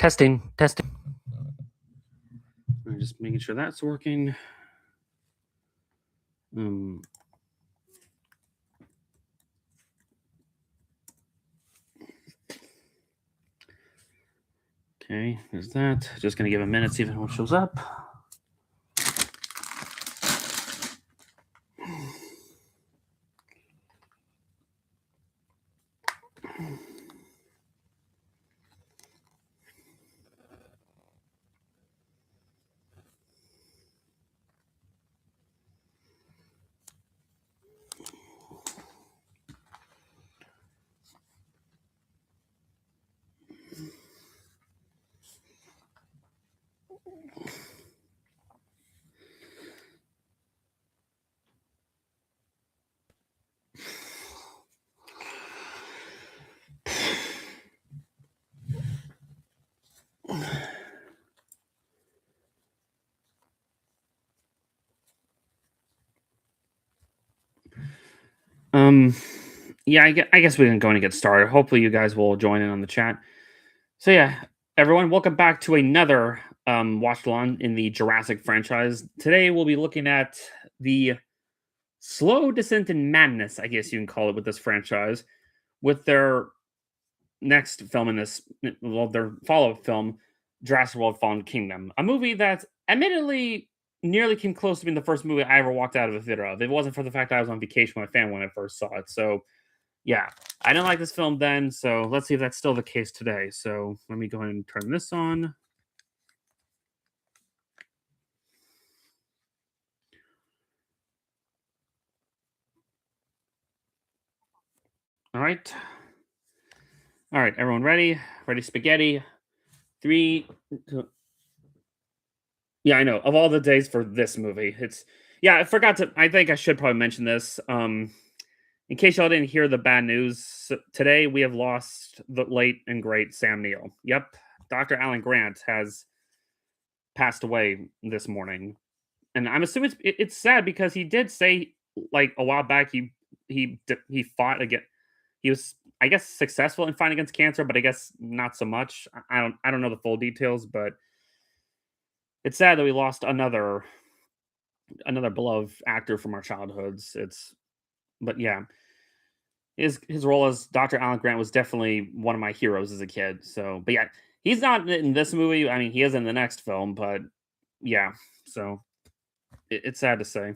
Testing, testing. I'm just making sure that's working. Okay, there's that. Just gonna give a minute, see if anyone shows up. Yeah, I guess we can go and get started. Hopefully, you guys will join in on the chat. So yeah, everyone, welcome back to another watch along in the Jurassic franchise. Today we'll be looking at the slow descent in madness, I guess you can call it, with this franchise, with their next film in this, well, their follow-up film, Jurassic World: Fallen Kingdom, a movie that admittedly nearly came close to being the first movie I ever walked out of a theater of. It wasn't for the fact that I was on vacation with my family when I first saw it. So yeah, I didn't like this film then, so let's see if that's still the case today. So let me go ahead and turn this on. All right. All right, everyone ready? Ready spaghetti? 3, 2. Yeah, I know. Of all the days for this movie, I forgot to. I think I should probably mention this. In case y'all didn't hear the bad news, today we have lost the late and great Sam Neill. Yep, Dr. Alan Grant has passed away this morning, and I'm assuming it's sad because he did say like a while back he fought again. He was, I guess, successful in fighting against cancer, but I guess not so much. I don't know the full details, but it's sad that we lost another beloved actor from our childhoods. But yeah, his role as Dr. Alan Grant was definitely one of my heroes as a kid. So, but yeah, he's not in this movie. I mean, he is in the next film, but yeah, so it's sad to say.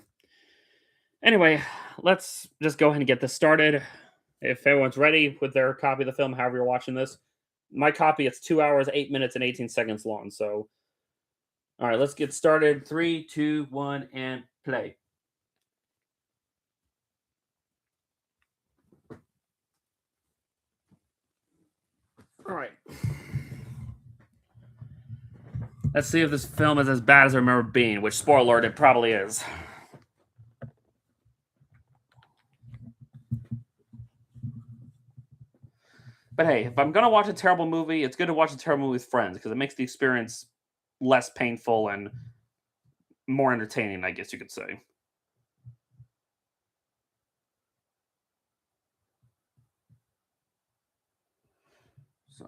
Anyway, let's just go ahead and get this started. If everyone's ready with their copy of the film, however you're watching this, my copy, it's 2 hours, 8 minutes, and 18 seconds long. So, all right, let's get started. 3, 2, 1, and play. All right. Let's see if this film is as bad as I remember being, which, spoiler alert, it probably is. But hey, if I'm going to watch a terrible movie, it's good to watch a terrible movie with friends because it makes the experience less painful and more entertaining, I guess you could say. So.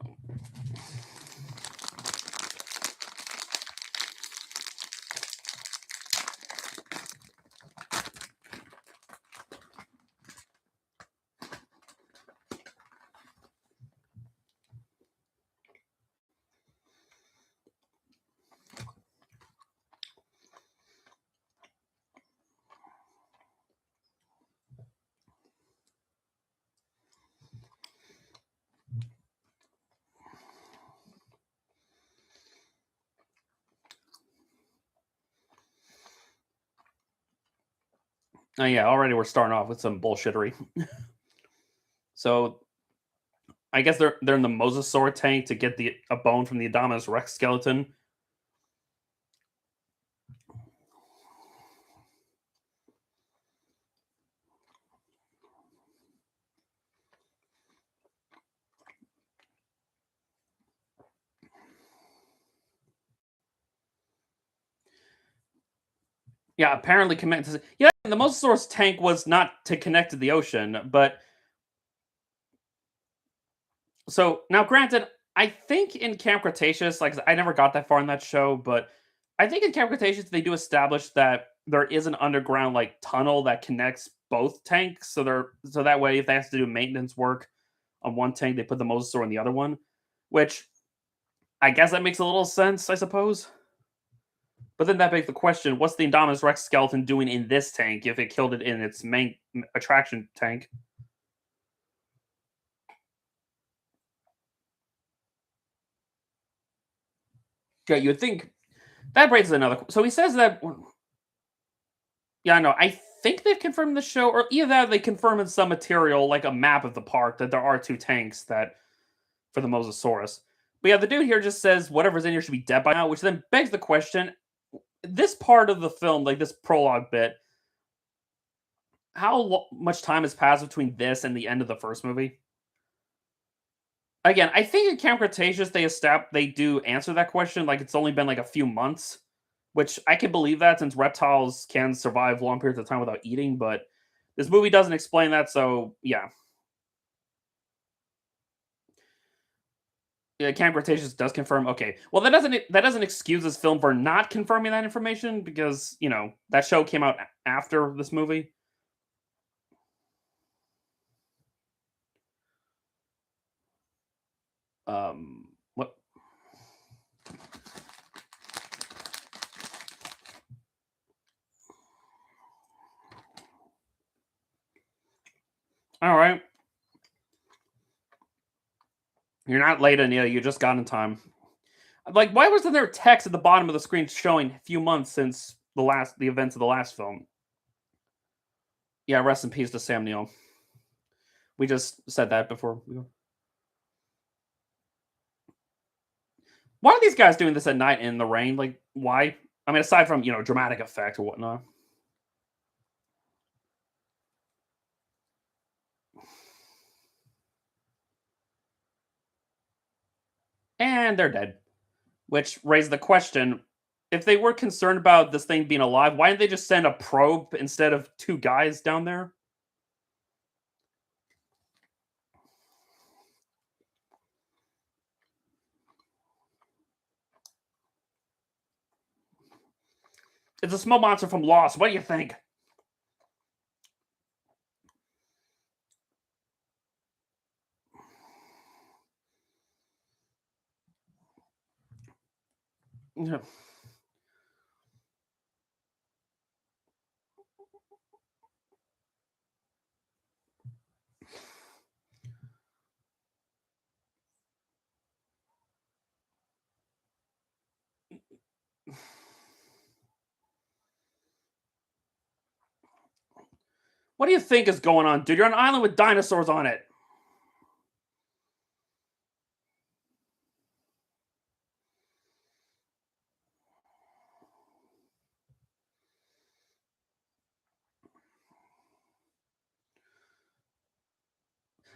Oh yeah, already we're starting off with some bullshittery. So I guess they're in the mosasaur tank to get a bone from the Indominus Rex skeleton. Yeah, apparently connected. Yeah, the mosasaur's tank was not to connect to the ocean, but so now, granted, I think in Camp Cretaceous, like I never got that far in that show, but I think in Camp Cretaceous they do establish that there is an underground like tunnel that connects both tanks. So that way if they have to do maintenance work on one tank, they put the Mosasaur in the other one, which I guess that makes a little sense, I suppose. But then that begs the question: what's the Indominus Rex skeleton doing in this tank if it killed it in its main attraction tank? Yeah, you'd think that raises another. So he says that. Yeah, I know. I think they've confirmed the show, or either that or they confirm in some material, like a map of the park, that there are two tanks that for the Mosasaurus. But yeah, the dude here just says whatever's in here should be dead by now, which then begs the question: this part of the film, like this prologue bit, how much time has passed between this and the end of the first movie? Again, I think in Camp Cretaceous they do answer that question, like it's only been like a few months, which I can believe that since reptiles can survive long periods of time without eating, but this movie doesn't explain that, so yeah. Yeah, Camp Cretaceous does confirm. Okay, well that doesn't excuse this film for not confirming that information because that show came out after this movie. What? All right, you're not late, Anita. You just got in time. Like, why wasn't there text at the bottom of the screen showing a few months since the events of the last film? Yeah, rest in peace to Sam Neill. We just said that before. Why are these guys doing this at night in the rain? Like, why? I mean, aside from dramatic effect or whatnot. And they're dead. Which raised the question: if they were concerned about this thing being alive, why didn't they just send a probe instead of two guys down there? It's a small monster from Lost. What do you think? Yeah. What do you think is going on, dude? You're on an island with dinosaurs on it.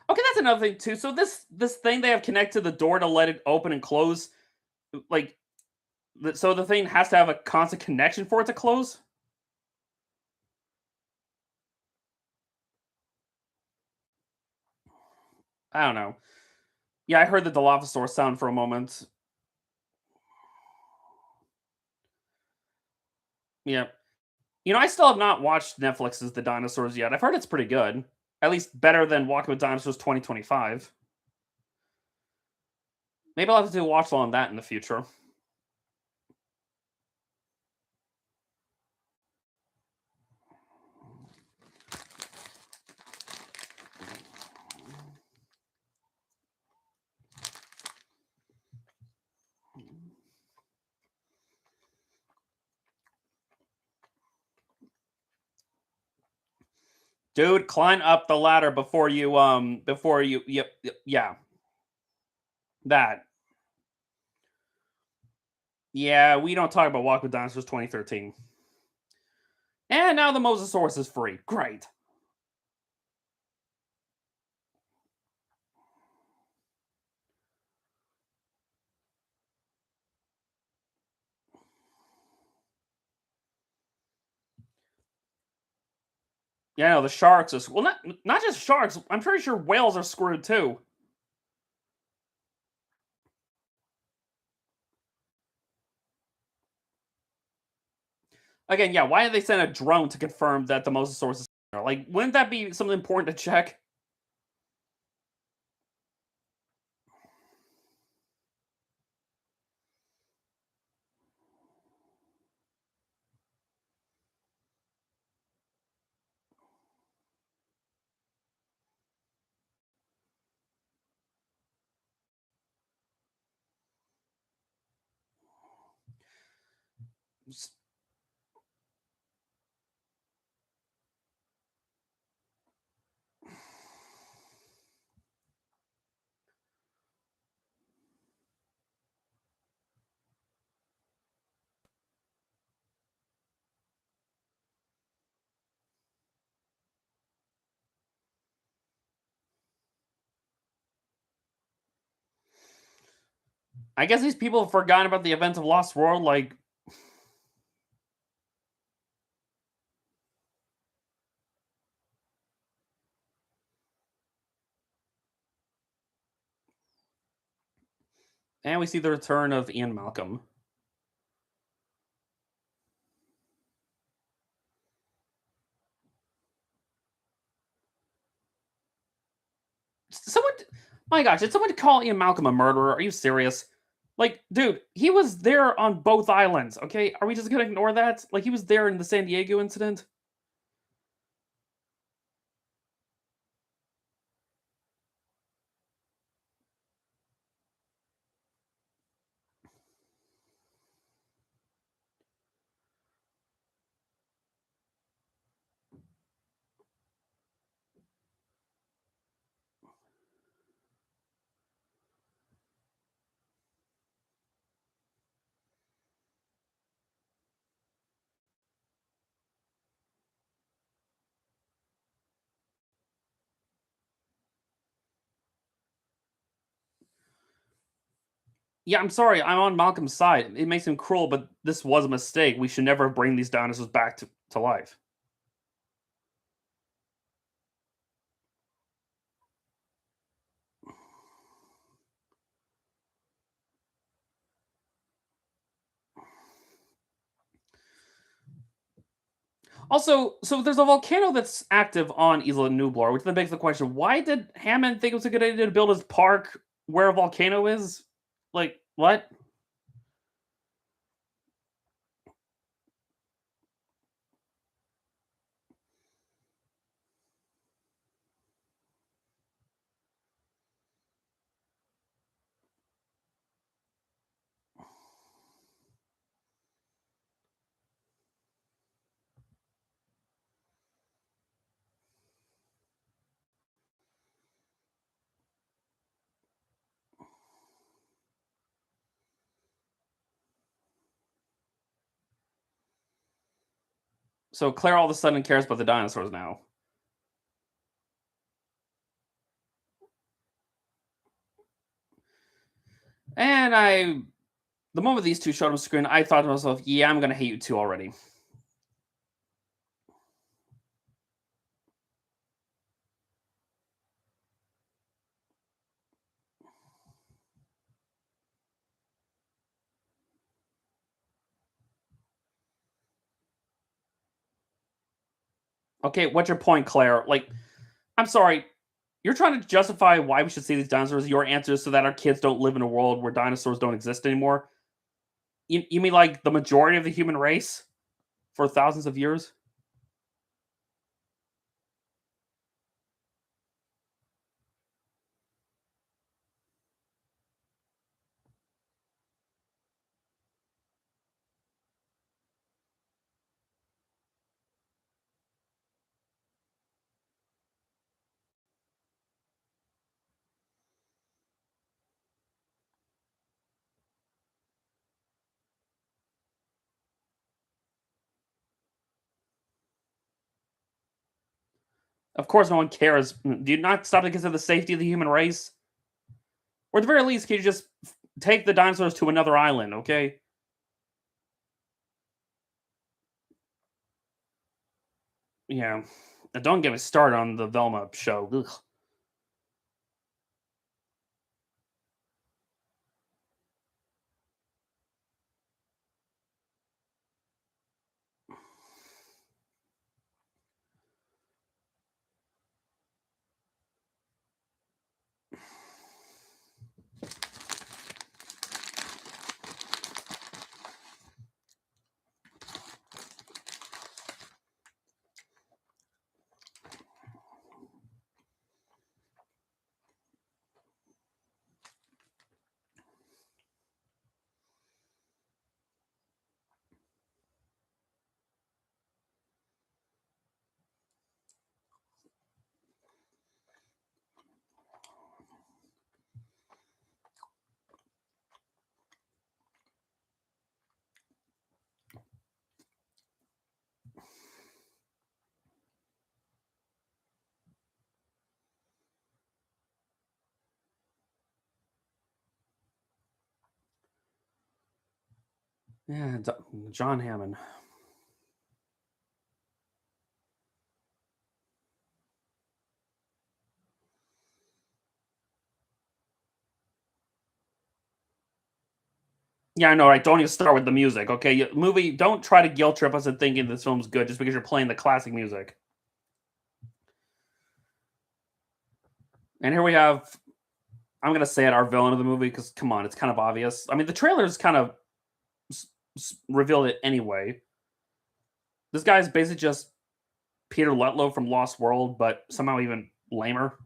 Okay, that's another thing too. So this thing they have connected to the door to let it open and close, like so the thing has to have a constant connection for it to close. I don't know. Yeah, I heard the Dilophosaurus sound for a moment. Yeah, I still have not watched Netflix's The Dinosaurs yet. I've heard it's pretty good. At least better than Walking with Dinosaurs 2025. Maybe I'll have to do a watch on that in the future. Dude, climb up the ladder before you yeah, that. Yeah, we don't talk about Walk with Dinosaurs 2013. And now the Mosasaurus is free. Great. Yeah, no, the sharks are well, not just sharks. I'm pretty sure whales are screwed too. Again, yeah, why did they send a drone to confirm that the mosasaurus is there? Like, wouldn't that be something important to check? I guess these people have forgotten about the events of Lost World. Like, and we see the return of Ian Malcolm. Someone, my gosh, did someone call Ian Malcolm a murderer? Are you serious? Like, dude, he was there on both islands. Okay, are we just gonna ignore that? Like, he was there in the San Diego incident. Yeah, I'm sorry, I'm on Malcolm's side. It makes him cruel, but this was a mistake. We should never bring these dinosaurs back to life. Also, so there's a volcano that's active on Isla Nublar, which then begs the question: why did Hammond think it was a good idea to build his park where a volcano is? Like, what? So Claire all of a sudden cares about the dinosaurs now. And the moment these two showed on screen, I thought to myself, yeah, I'm gonna hate you two already. Okay, what's your point, Claire? Like, I'm sorry, you're trying to justify why we should see these dinosaurs. Your answer is so that our kids don't live in a world where dinosaurs don't exist anymore. You mean like the majority of the human race for thousands of years? Of course, no one cares. Do you not stop to consider the safety of the human race? Or at the very least, can you just take the dinosaurs to another island? Okay. Yeah. Don't get me started on the Velma show. Ugh. Yeah, John Hammond. Yeah, I know, right? Don't even start with the music, okay? Movie, don't try to guilt trip us into thinking this film's good just because you're playing the classic music. And here we have, I'm gonna say it, our villain of the movie because come on, it's kind of obvious. I mean, the trailers kind of revealed it anyway. This guy's basically just Peter Lutlow from Lost World, but somehow even lamer.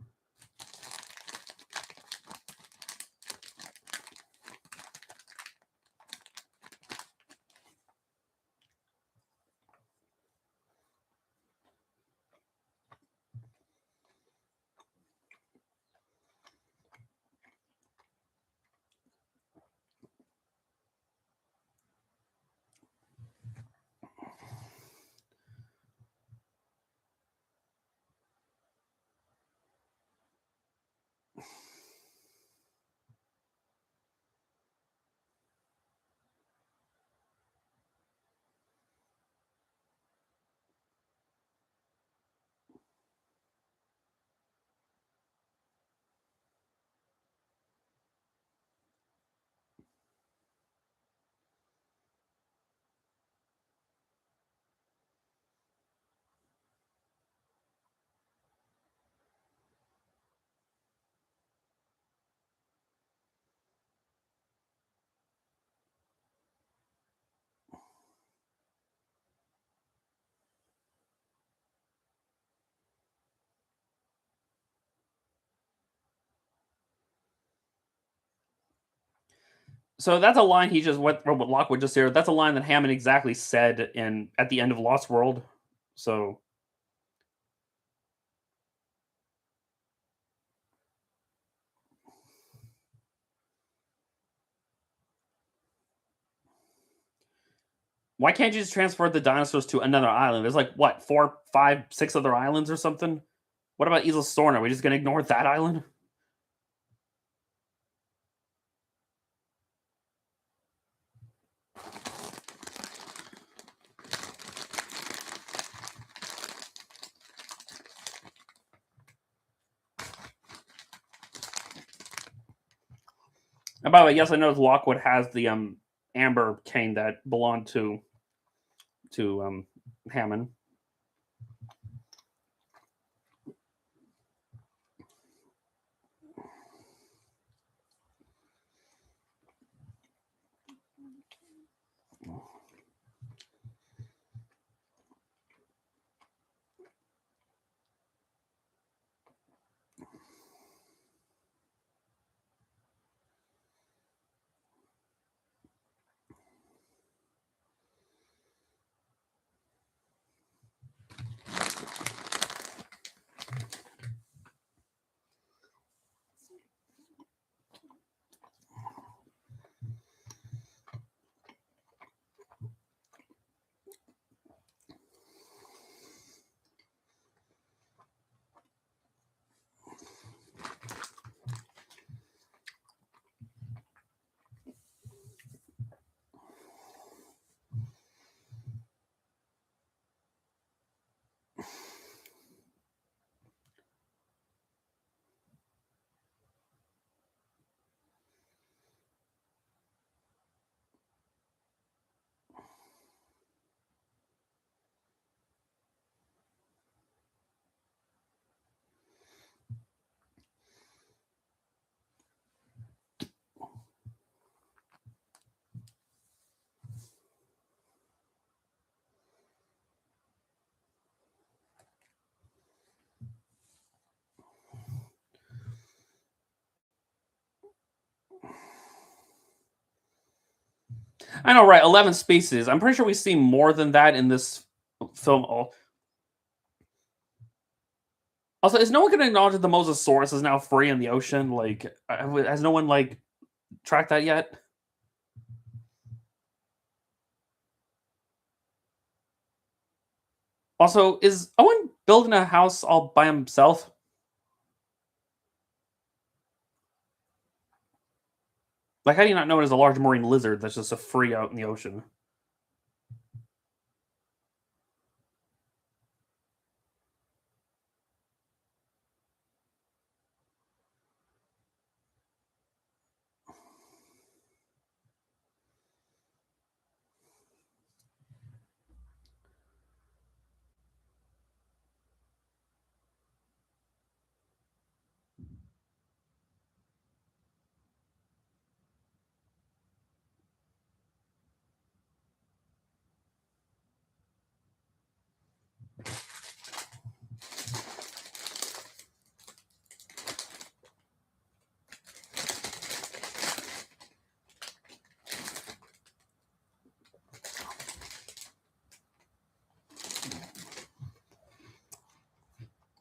So that's a line he just what Lockwood just here. That's a line that Hammond exactly said in at the end of Lost World. So why can't you just transfer the dinosaurs to another island? There's like what, four, five, six other islands or something? What about Isla Sorna? Are we just gonna ignore that island? And by the way, yes, I know Lockwood has the amber cane that belonged to Hammond. I know, right? 11 species. I'm pretty sure we see more than that in this film. Also, is no one going to acknowledge that the Mosasaurus is now free in the ocean? Like, has no one like tracked that yet? Also, is Owen building a house all by himself? Like, how do you not know it as a large marine lizard that's just a free out in the ocean?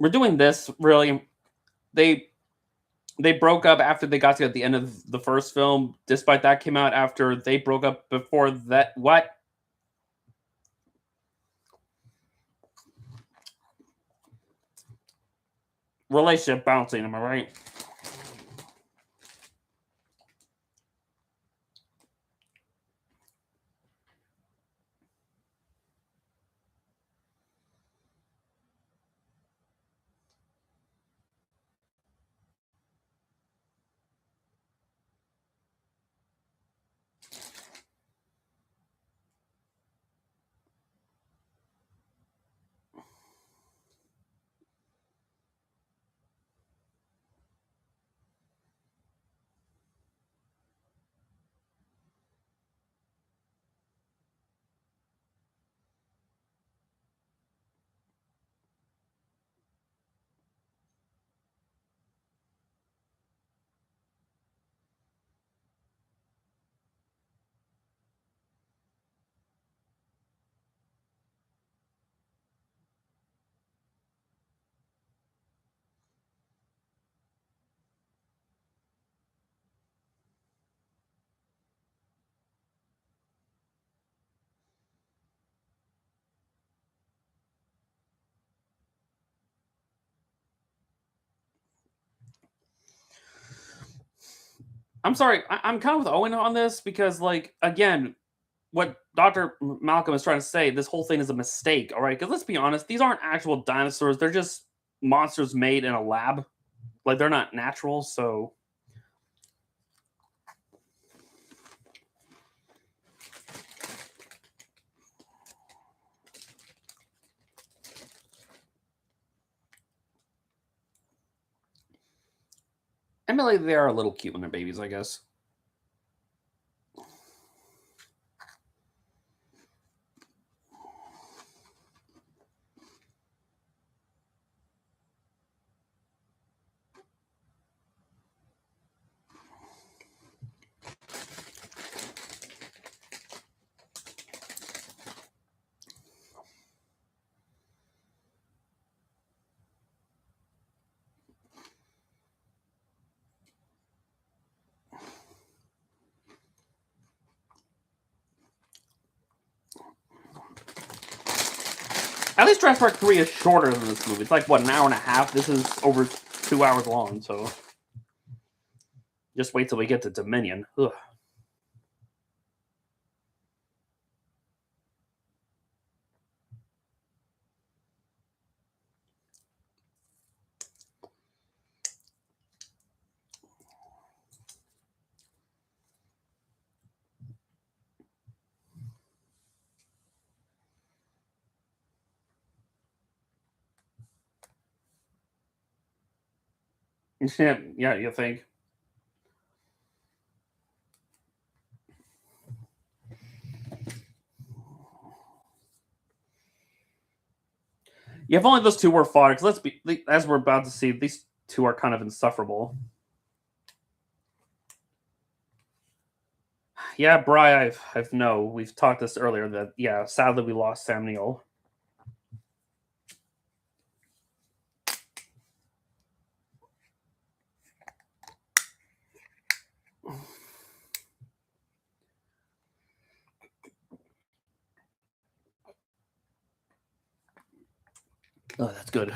We're doing this really. They broke up after they got to at the end of the first film. Despite that came out after they broke up before that. What? Relationship bouncing, am I right? I'm sorry. I'm kind of with Owen on this because, like, again, what Dr. Malcolm is trying to say, this whole thing is a mistake, all right? Because let's be honest, these aren't actual dinosaurs. They're just monsters made in a lab. Like, they're not natural, so. Emily, they are a little cute when they're babies, I guess. At least Jurassic Park 3 is shorter than this movie. It's like, what, an hour and a half? This is over 2 hours long, so. Just wait till we get to Dominion. Ugh. Yeah, you think? Yeah, if only those two were fought, because let's be, as we're about to see, these two are kind of insufferable. Yeah, Bri, I've know. We've talked this earlier that, yeah, sadly we lost Sam Neill. Oh, that's good.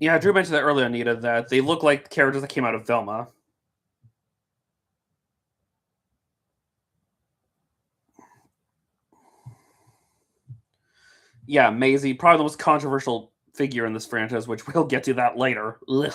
Yeah, Drew mentioned that earlier, Anita, that they look like characters that came out of Velma. Yeah, Maisie, probably the most controversial figure in this franchise, which we'll get to that later. Ugh.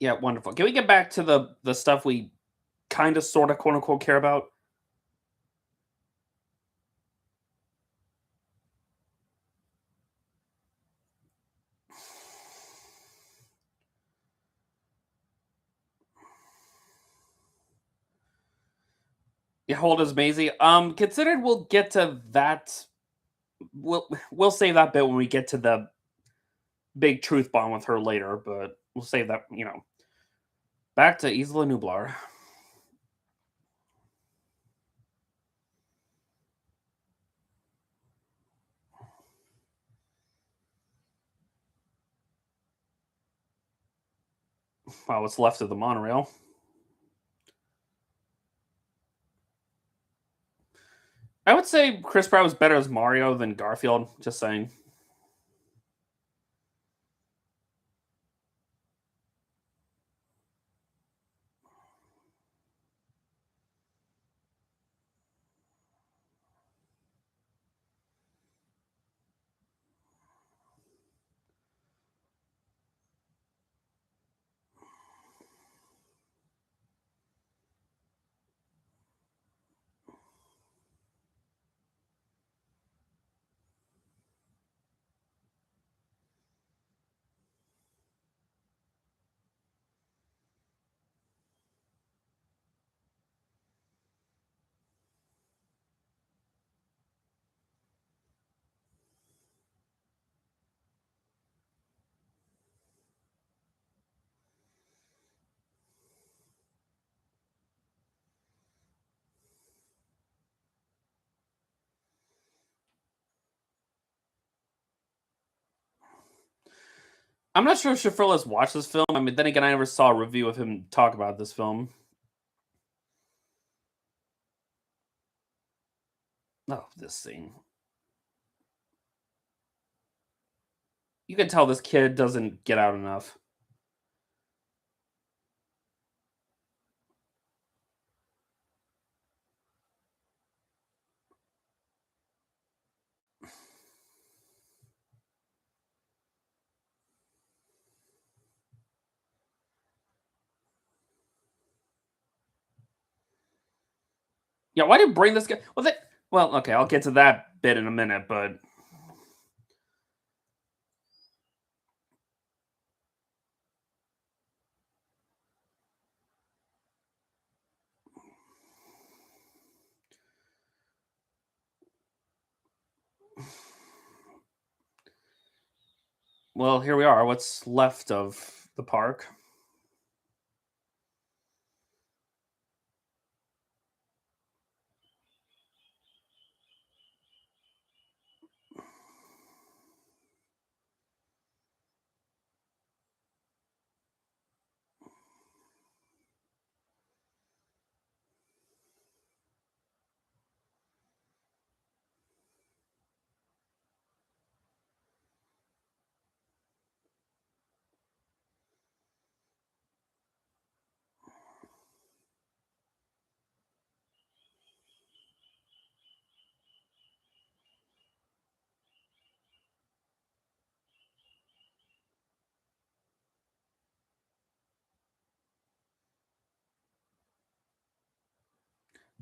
Yeah, wonderful. Can we get back to the stuff we kind of, sort of, quote unquote, care about? Yeah, how old is Maisie? Considered we'll get to that. We'll save that bit when we get to the big truth bomb with her later, but we'll save that. Back to Isla Nublar. Wow, what's left of the monorail? I would say Chris Pratt was better as Mario than Garfield. Just saying. I'm not sure if Shafrilla has watched this film. I mean, then again, I never saw a review of him talk about this film. Oh, this scene. You can tell this kid doesn't get out enough. Yeah, why did you bring this guy? Well, okay, I'll get to that bit in a minute, but well, here we are. What's left of the park?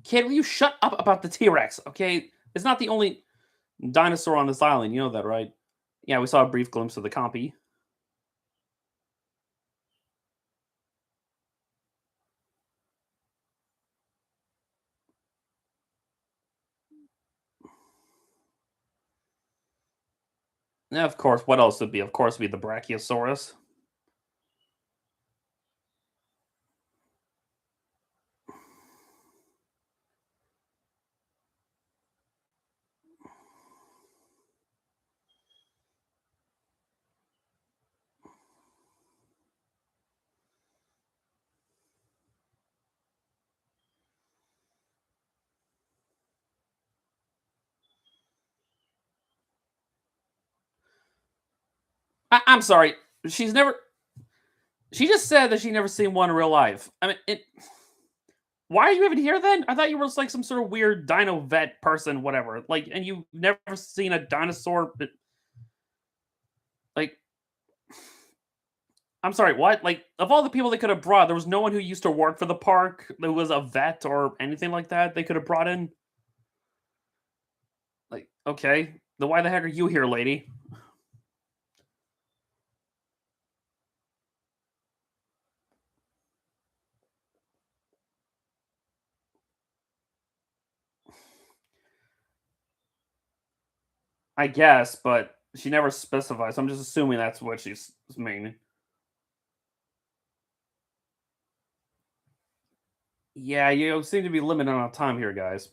Kid, will you shut up about the T Rex? Okay, it's not the only dinosaur on this island. You know that, right? Yeah, we saw a brief glimpse of the compy. Yeah, of course. What else would be? Of course, be the Brachiosaurus. I'm sorry. She's never. She just said that she never seen one in real life. I mean, why are you even here then? I thought you were just like some sort of weird dino vet person, whatever. Like, and you've never seen a dinosaur. Like, I'm sorry, what? Like, of all the people they could have brought, there was no one who used to work for the park that was a vet or anything like that they could have brought in? Like, okay. Then why the heck are you here, lady? I guess, but she never specifies, so I'm just assuming that's what she's meaning. Yeah, you seem to be limited on time here, guys.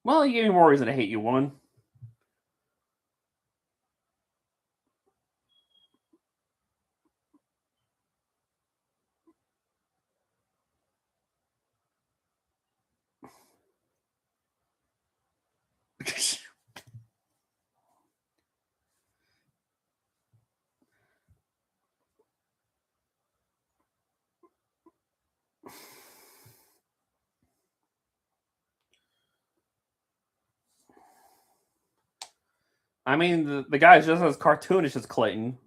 Well, you gave me more reason to hate you, woman. I mean, the guy is just as cartoonish as Clayton.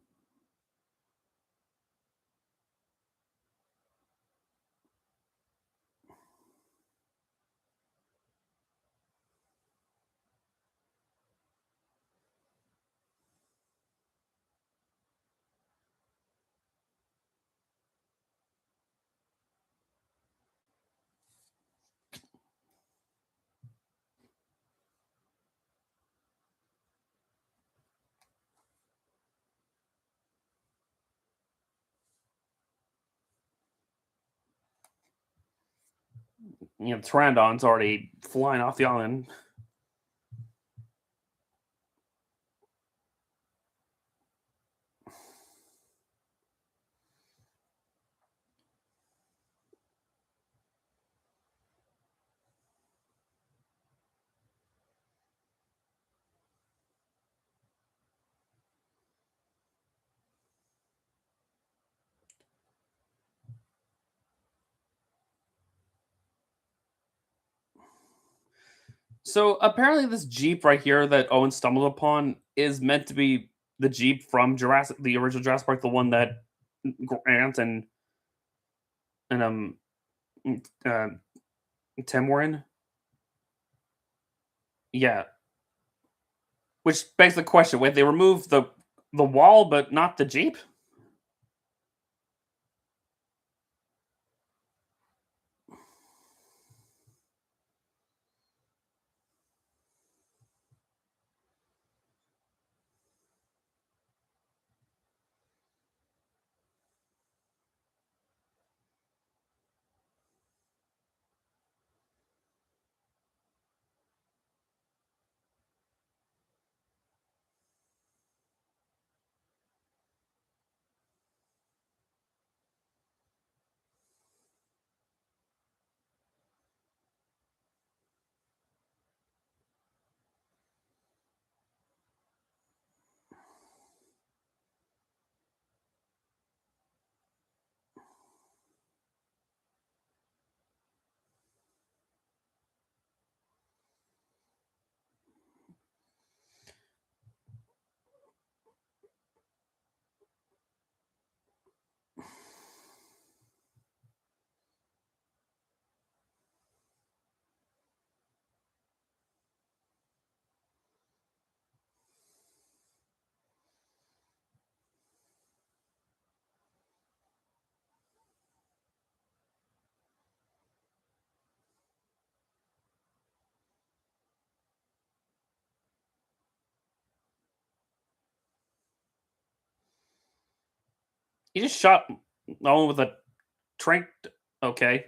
You know, Pteranodon's already flying off the island. So apparently, this Jeep right here that Owen stumbled upon is meant to be the Jeep from Jurassic, the original Jurassic Park, the one that Grant and uh, Tim were in. Yeah, which begs the question: wait, they removed the wall, but not the Jeep? He just shot Owen with a trank. Okay.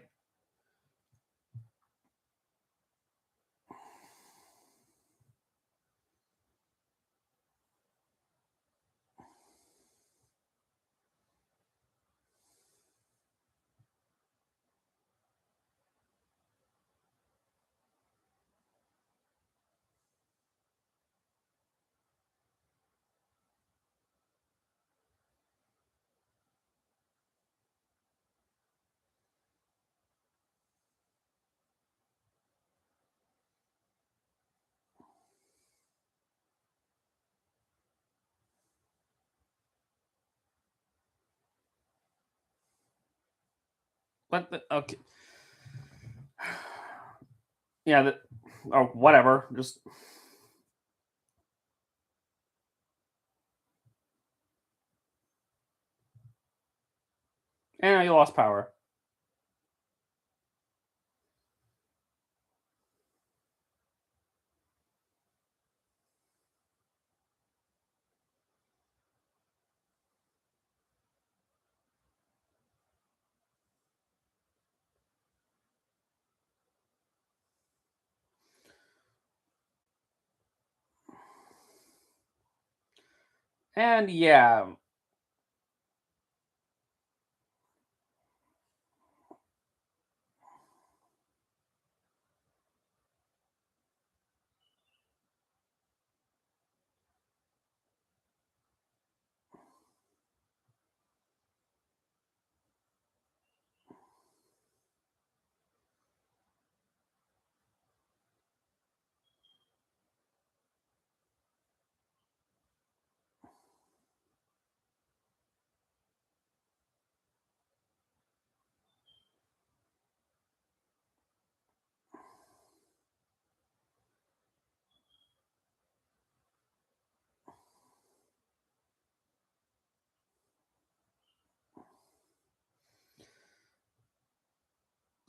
What the? Okay. Yeah. Or whatever. Just. And you lost power. And yeah.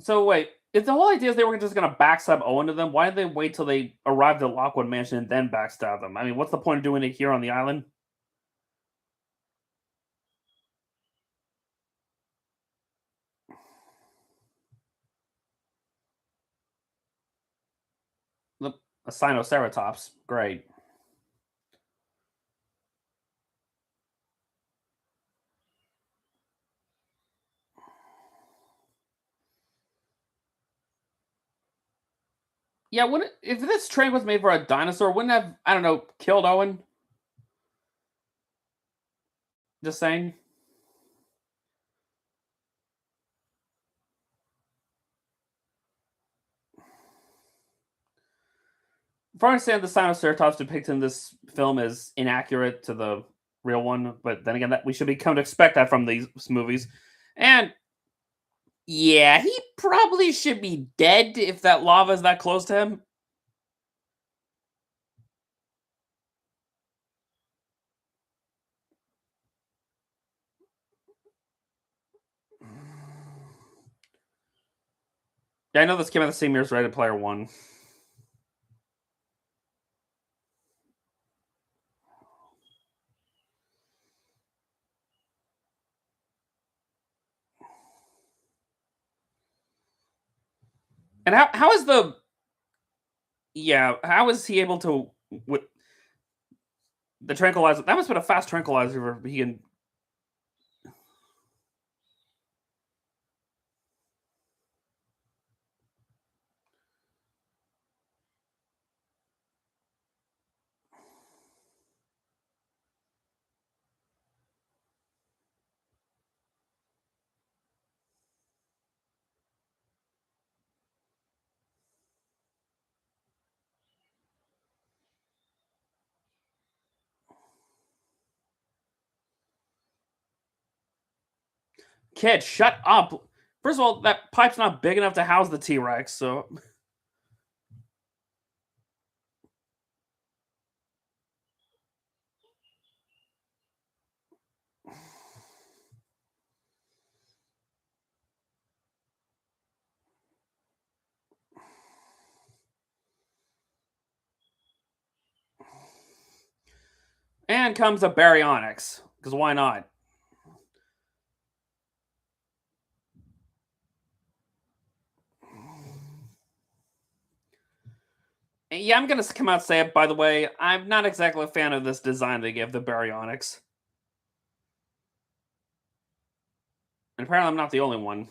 So wait, if the whole idea is they were just gonna backstab Owen to them, why did they wait till they arrived at Lockwood Mansion and then backstab them? I mean, what's the point of doing it here on the island? The a Sinoceratops, great. Yeah, wouldn't if this train was made for a dinosaur, wouldn't have I don't know killed Owen? Just saying. If I understand, the Sinoceratops depicted in this film is inaccurate to the real one, but then again, that we should be come to expect that from these movies. And yeah, he probably should be dead if that lava is that close to him. Yeah, I know this came out the same year as Ready Player One. And how is the yeah? How is he able to with the tranquilizer? That must have been a fast tranquilizer. He can kid shut up. First of all, that pipe's not big enough to house the T Rex. So and comes a baryonyx because why not? Yeah, I'm gonna come out and say it. By the way, I'm not exactly a fan of this design they give the baryonyx, and apparently I'm not the only one.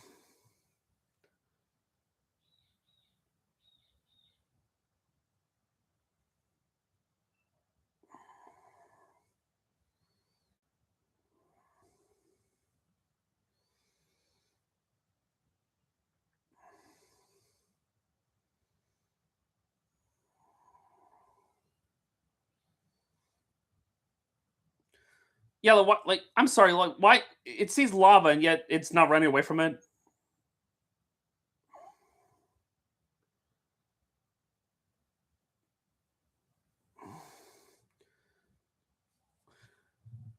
Yeah, what? Like, I'm sorry. Like, why? It sees lava and yet it's not running away from it.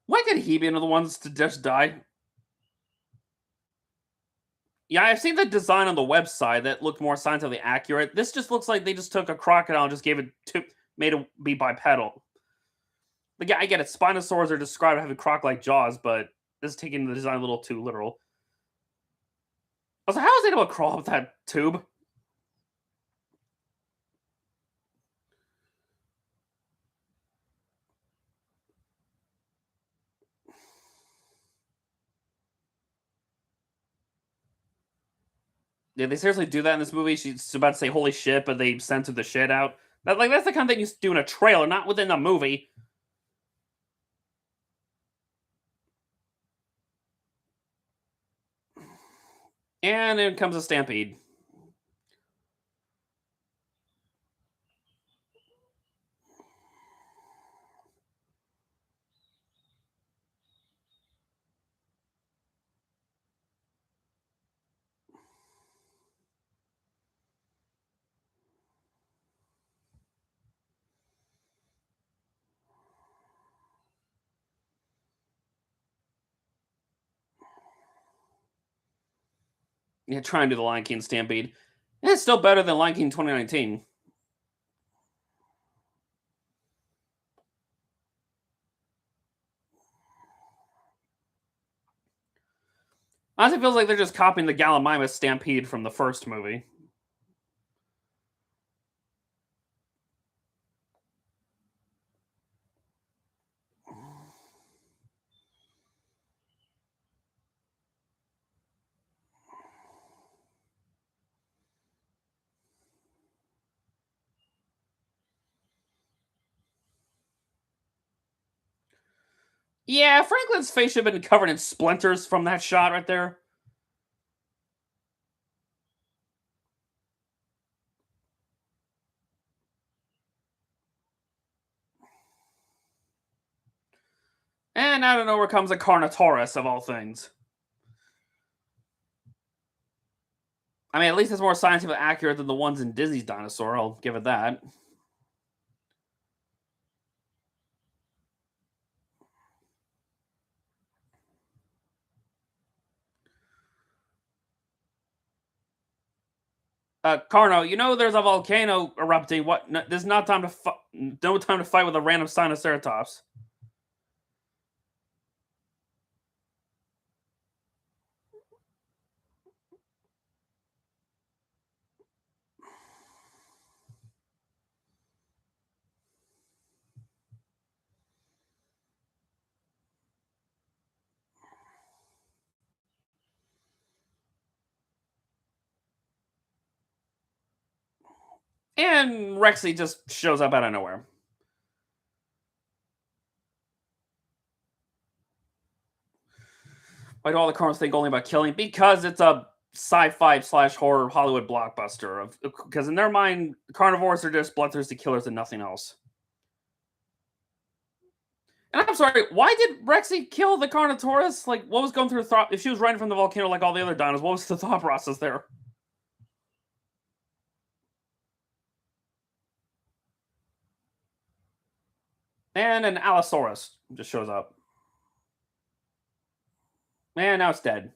Why could he be one of the ones to just die? Yeah, I've seen the design on the website that looked more scientifically accurate. This just looks like they just took a crocodile and just gave it to made it be bipedal. Like, yeah, I get it. Spinosaurs are described as having croc-like jaws, but this is taking the design a little too literal. Also, how is it able to crawl up that tube? Did they seriously do that in this movie? She's about to say "holy shit," but they censored the shit out. That's the kind of thing you do in a trailer, not within a movie. And in comes a stampede. Yeah, try and do the Lion King stampede. It's still better than Lion King 2019. Honestly, feels like they're just copying the Gallimimus stampede from the first movie. Yeah, Franklin's face should have been covered in splinters from that shot right there. And out of nowhere comes a Carnotaurus of all things. I mean, at least it's more scientifically accurate than the ones in Disney's dinosaur. I'll give it that. Carno, you know there's a volcano erupting. What? No, there's not time to no time to fight with a random Sinoceratops. And Rexy just shows up out of nowhere. Why do all the Carnos think only about killing? Because it's a sci-fi slash horror Hollywood blockbuster. Of because in their mind, carnivores are just bloodthirsty killers and nothing else. And I'm sorry, why did Rexy kill the Carnotaurus? Like, what was going through the thought? If she was running from the volcano like all the other dinos, what was the thought process there? And an Allosaurus just shows up. And now it's dead.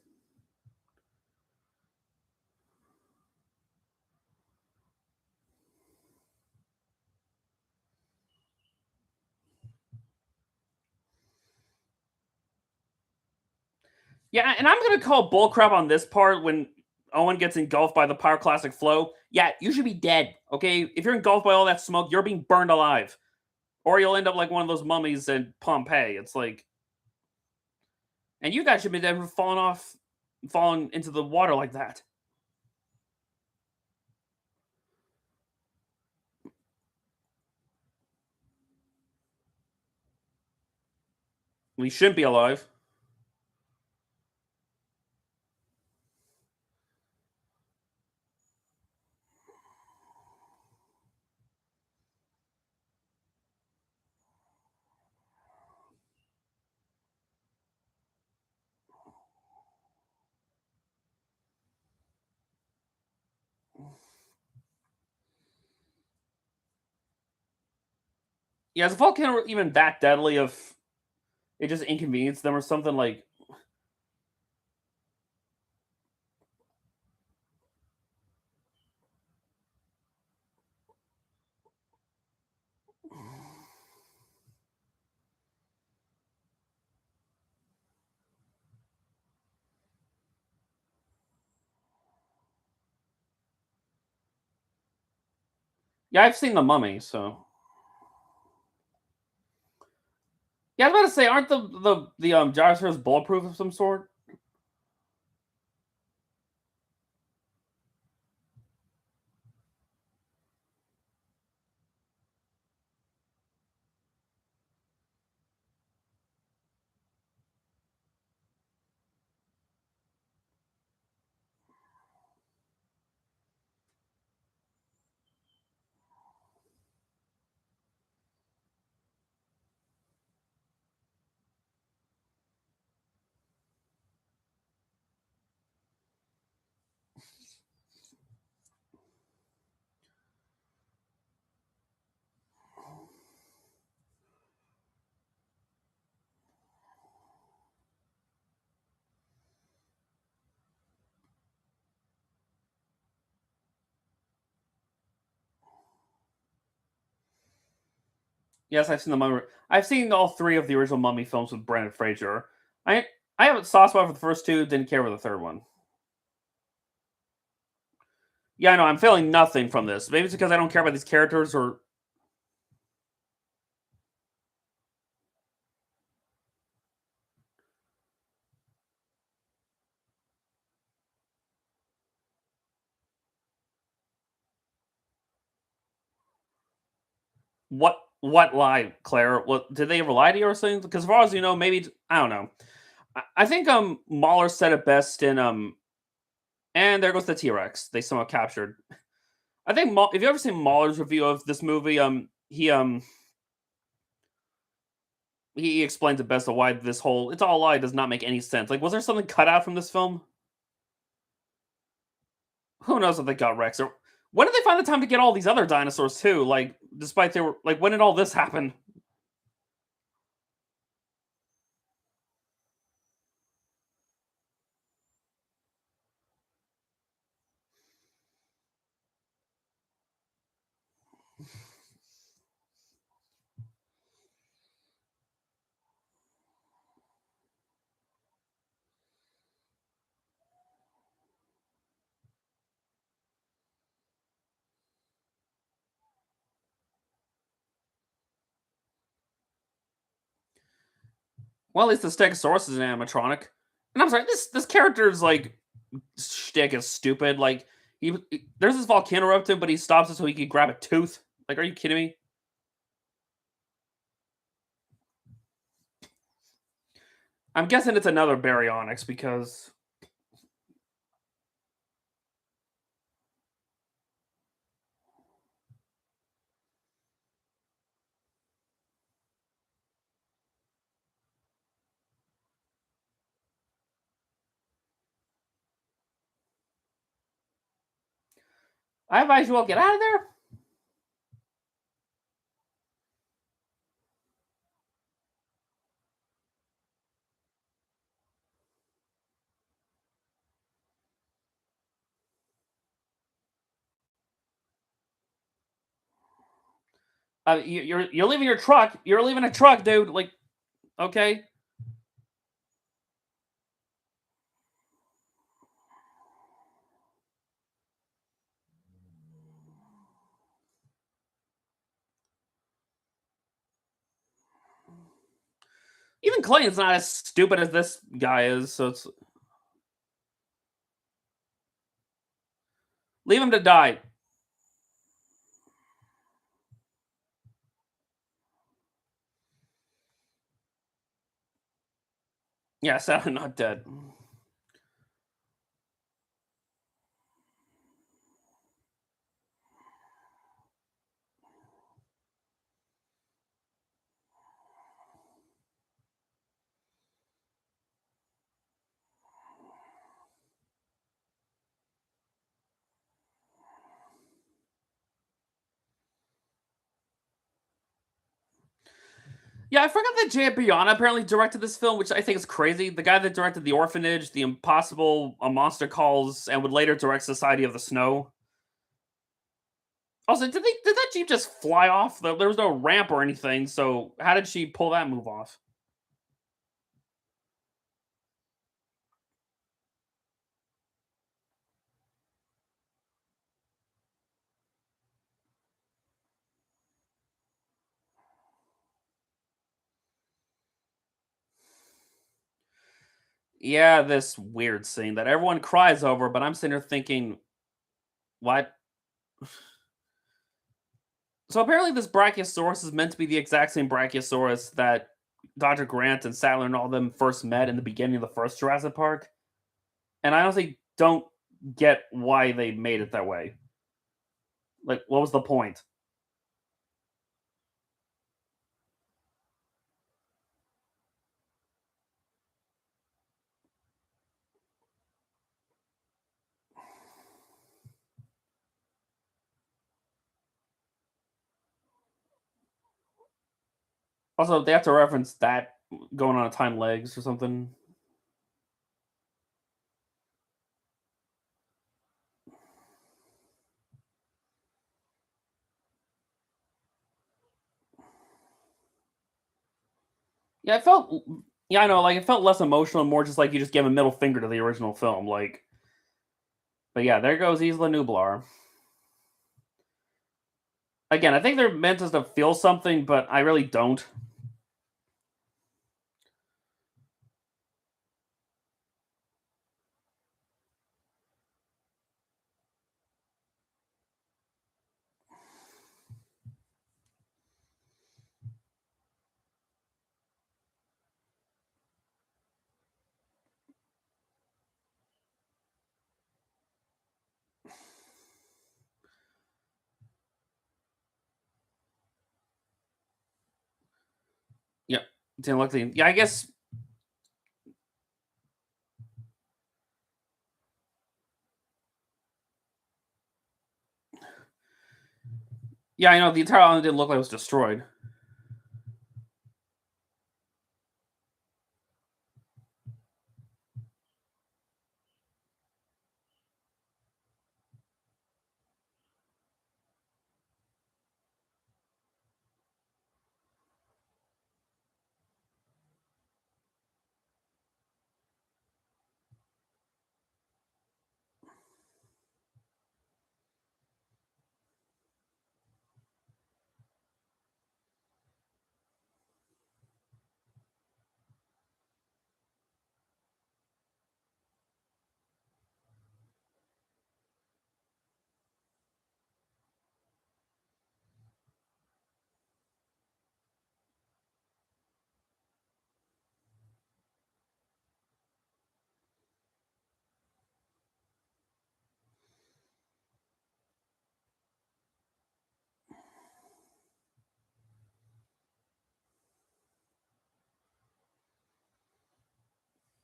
Yeah, and I'm gonna call bullcrap on this part when Owen gets engulfed by the pyroclastic flow. Yeah, you should be dead. Okay, if you're engulfed by all that smoke, you're being burned alive, or you'll end up like one of those mummies in Pompeii. It's like, and you guys should be dead for falling into the water like that. We shouldn't be alive. Yeah, is a volcano even that deadly if it just inconvenienced them or something? Like, yeah, I've seen the Mummy, so yeah. I was about to say, aren't the gyrospheres bulletproof of some sort? Yes, I've seen the Mummy. I've seen all three of the original Mummy films with Brendan Fraser. I I have a soft spot for the first two. Didn't care for the third one. Yeah, I know. I'm feeling nothing from this. Maybe it's because I don't care about these characters, or what lie, Claire? What did they ever lie to you or something? Because as far as you know, maybe I don't know. I think Mahler said it best in and there goes the T Rex. They somehow captured. I think if you ever seen Mahler's review of this movie, he explains it best of why this whole it's all a lie does not make any sense. Like, was there something cut out from this film? Who knows if they got Rex or when did they find the time to get all these other dinosaurs too? Like, despite they were like, when did all this happen? Well, at least the Stegosaurus is an animatronic. And I'm sorry, this character's like shtick is stupid. Like there's this volcano erupting, but he stops it so he can grab a tooth. Like, are you kidding me? I'm guessing it's another baryonyx because I advise you all get out of there. You're leaving your truck. You're leaving a truck, dude. Like, okay. Even Clayton's not as stupid as this guy is, so it's leave him to die. Yeah, sadly not dead. Yeah, I forgot that Jay Biana apparently directed this film, which I think is crazy. The guy that directed The Orphanage, The Impossible, A Monster Calls, and would later direct Society of the Snow. Also, did that jeep just fly off? There was no ramp or anything, so how did she pull that move off? Yeah, this weird scene that everyone cries over, but I'm sitting here thinking, what? So apparently, this Brachiosaurus is meant to be the exact same Brachiosaurus that Dr. Grant and Sattler and all them first met in the beginning of the first Jurassic Park. And I honestly don't get why they made it that way. Like, what was the point? Also, they have to reference that going on a time legs or something. Yeah, it felt. Yeah, I know. Like, it felt less emotional, more just like you just gave a middle finger to the original film. Like, but yeah, there goes Isla Nublar. Again, I think they're meant us to feel something, but I really don't. Yeah, didn't look the. Yeah, I guess. Yeah, I know the entire island didn't look like it was destroyed.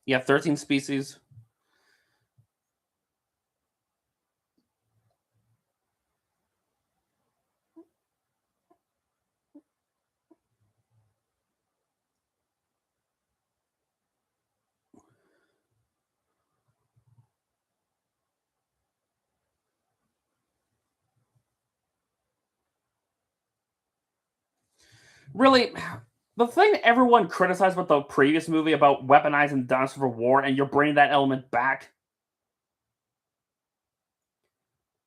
Yeah, 13 species. Really, the thing that everyone criticized with the previous movie about weaponizing dinosaurs for war, and you're bringing that element back,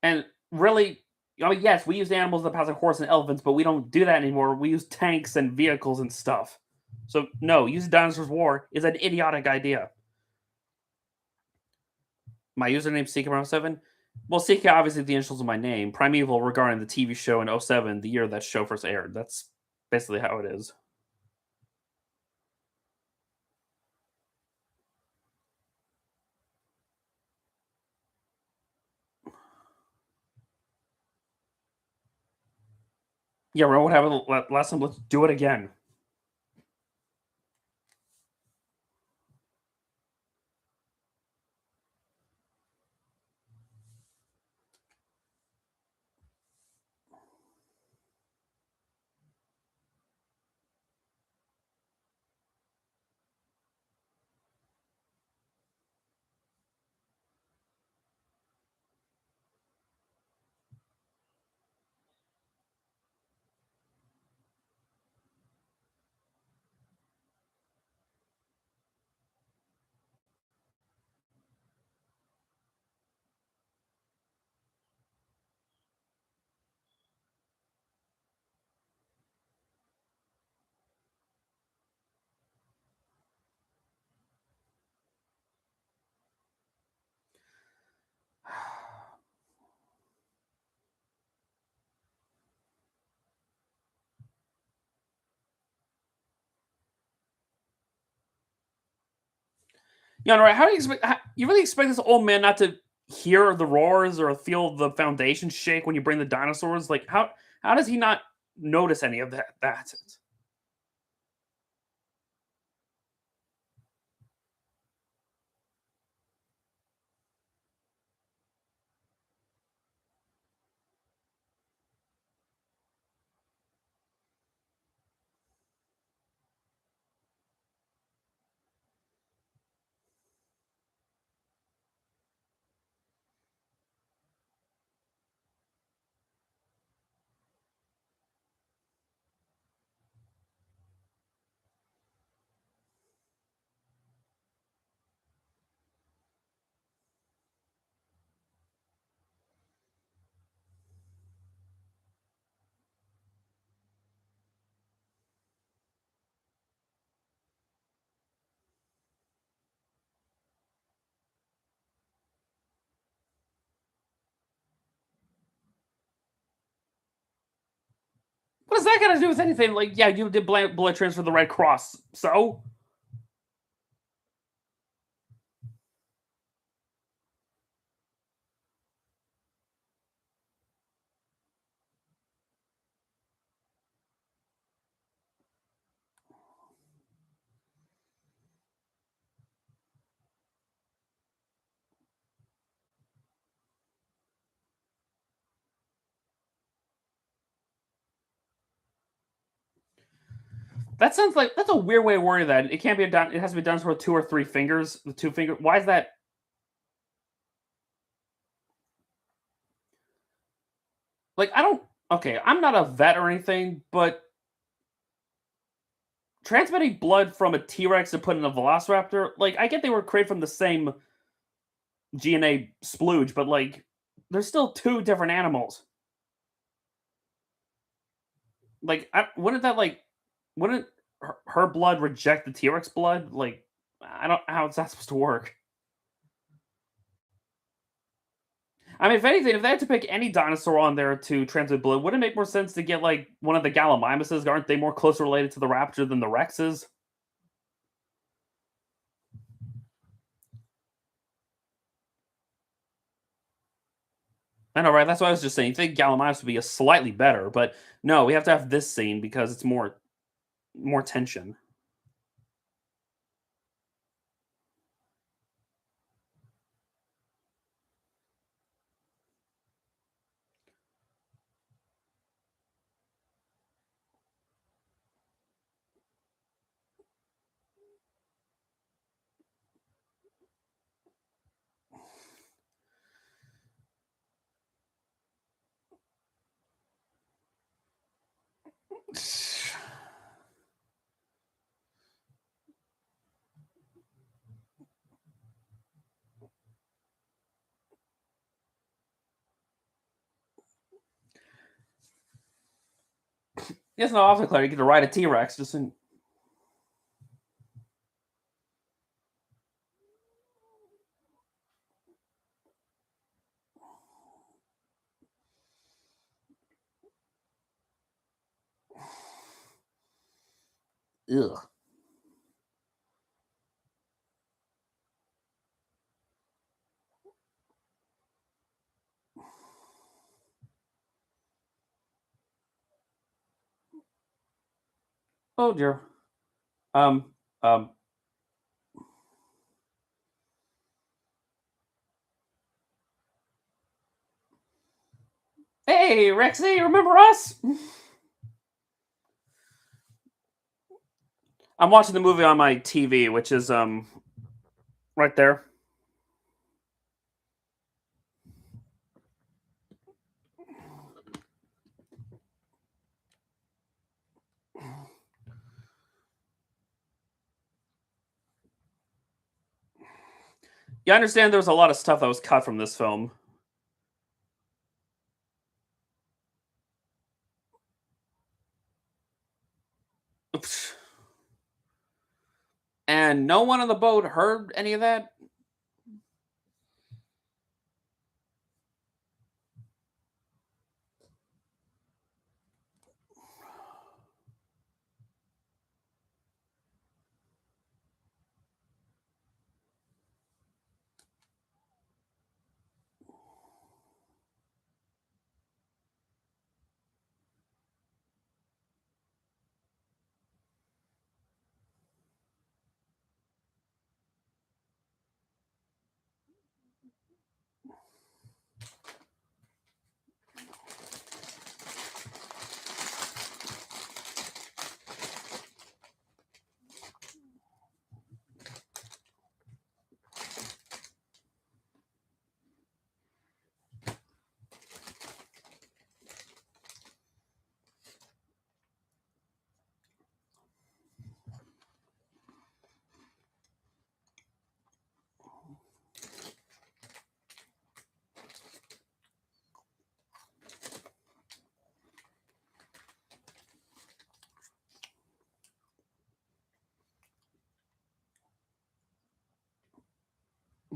and really, I mean, yes, we use animals in the past like horse and elephants, but we don't do that anymore. We use tanks and vehicles and stuff. So no, using Dinosaurs War is an idiotic idea. My username Seeker07. Well, Seeker obviously the initials of my name. Primeval regarding the TV show in '07, the year that show first aired. That's basically how it is. Yeah, remember what happened last time? Let's do it again. Yeah, right. How do you expect? You really expect this old man not to hear the roars or feel the foundation shake when you bring the dinosaurs? Like how does he not notice any of that? What does that got to do with anything? Like, yeah, you did blood transfer the Red Cross, so that sounds like that's a weird way of wording that. It can't be done. It has to be done with two or three fingers. The two finger. Why is that? Like, I don't. Okay, I'm not a vet or anything, but transmitting blood from a T Rex to put in a Velociraptor, like, I get they were created from the same GNA splooge, but like, there's still two different animals. Like, wouldn't that like, wouldn't her blood reject the T Rex blood? Like, I don't how is that supposed to work. I mean, if anything, if they had to pick any dinosaur on there to transmit blood, wouldn't it make more sense to get like one of the Gallimimuses? Aren't they more closely related to the raptor than the Rexes? I know, right? That's what I was just saying. You think Gallimimus would be a slightly better, but no, we have to have this scene because it's more tension. It's not often clear you get to ride a T Rex just in. Ugh. Oh dear. Um. Um. Hey, Rexy, remember us? I'm watching the movie on my TV, which is right there. You understand there was a lot of stuff that was cut from this film. Oops. And no one on the boat heard any of that?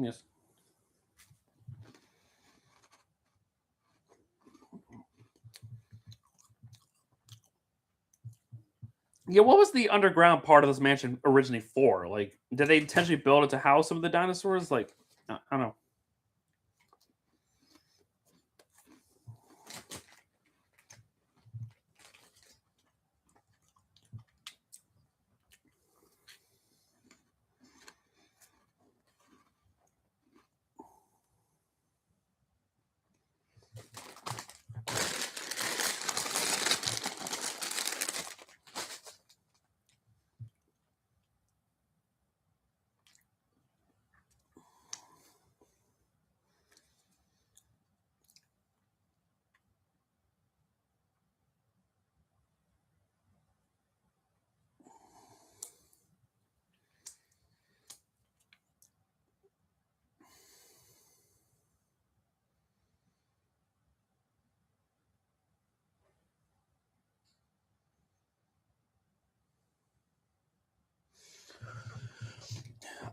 Yes. Yeah, what was the underground part of this mansion originally for? Like, did they intentionally build it to house some of the dinosaurs? Like, I don't know.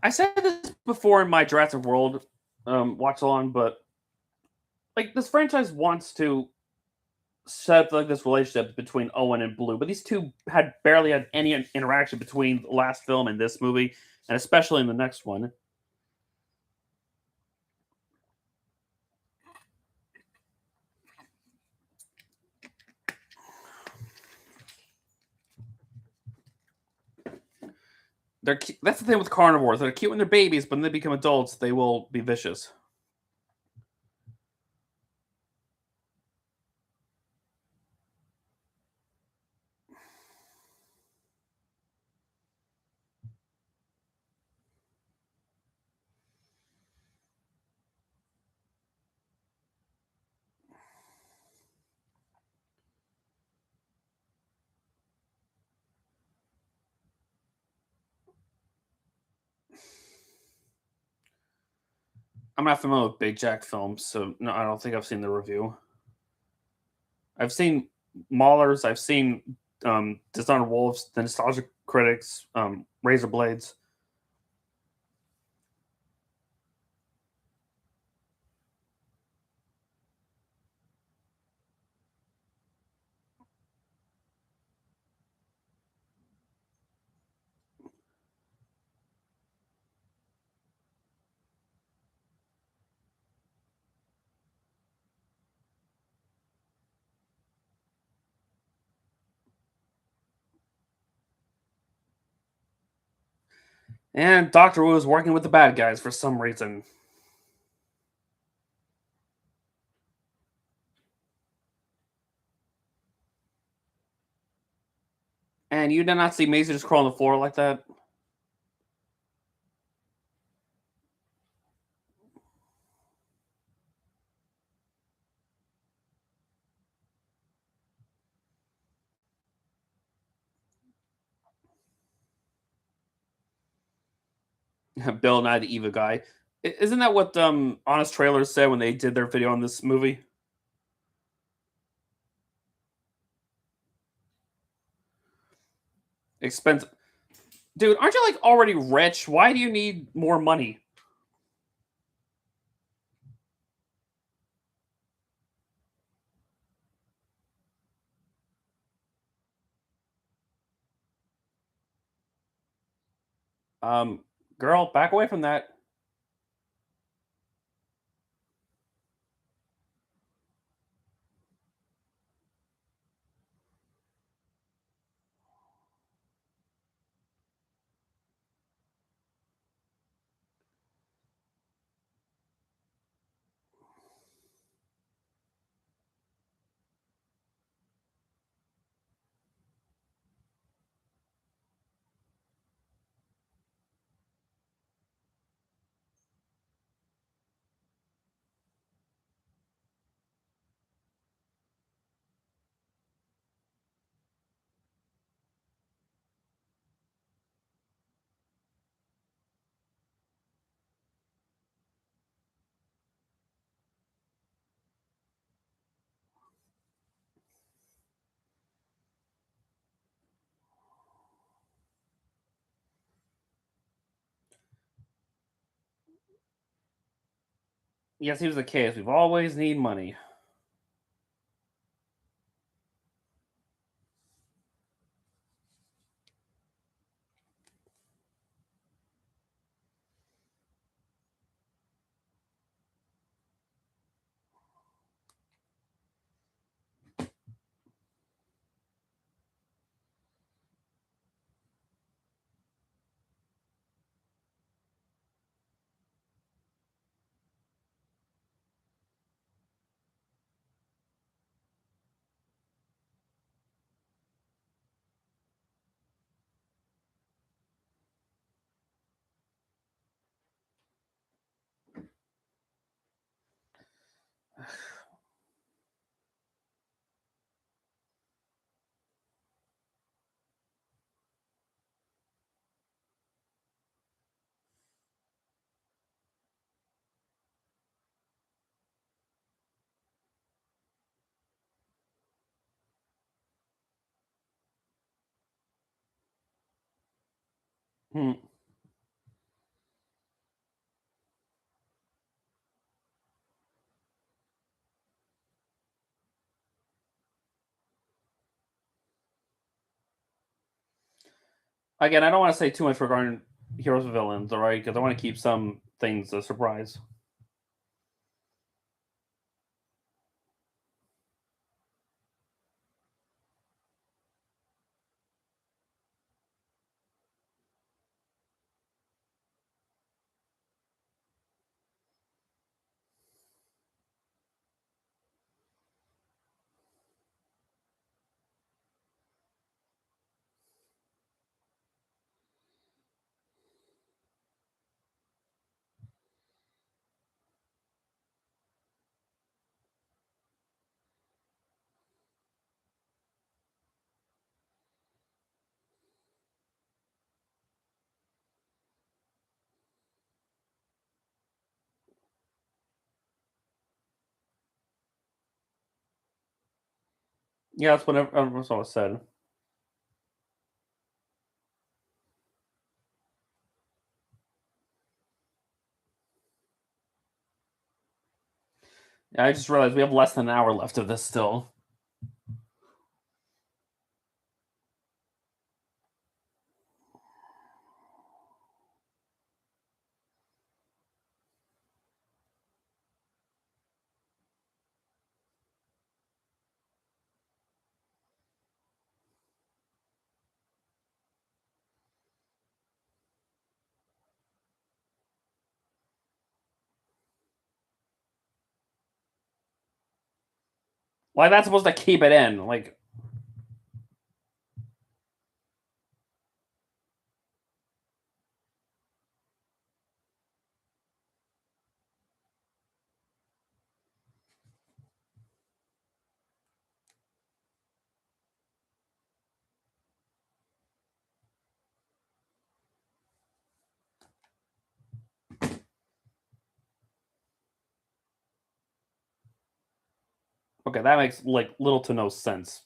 I said this before in my Jurassic World watch along, but like this franchise wants to set up like this relationship between Owen and Blue, but these two had barely had any interaction between the last film and this movie, and especially in the next one. That's the thing with carnivores. They're cute when they're babies, but when they become adults, they will be vicious. I'm not familiar with Big Jack films, so no, I don't think I've seen the review. I've seen Maulers. I've seen Dishonored Wolves, the Nostalgia Critics, Razor Blades. And Doctor Wu is working with the bad guys for some reason. And you did not see Maisie just crawl on the floor like that? Bill Nye the Evil Guy. Isn't that what Honest Trailers said when they did their video on this movie? Expensive. Dude, aren't you like already rich? Why do you need more money? Um, Girl, back away from that. Yes, he was the case. We've always need money. Hmm. Again, I don't want to say too much regarding heroes and villains, all right? Because I want to keep some things a surprise. Yeah, that's what that's what I said. Yeah, I just realized we have less than an hour left of this still. Why that's supposed to keep it in? Like, okay, that makes like little to no sense,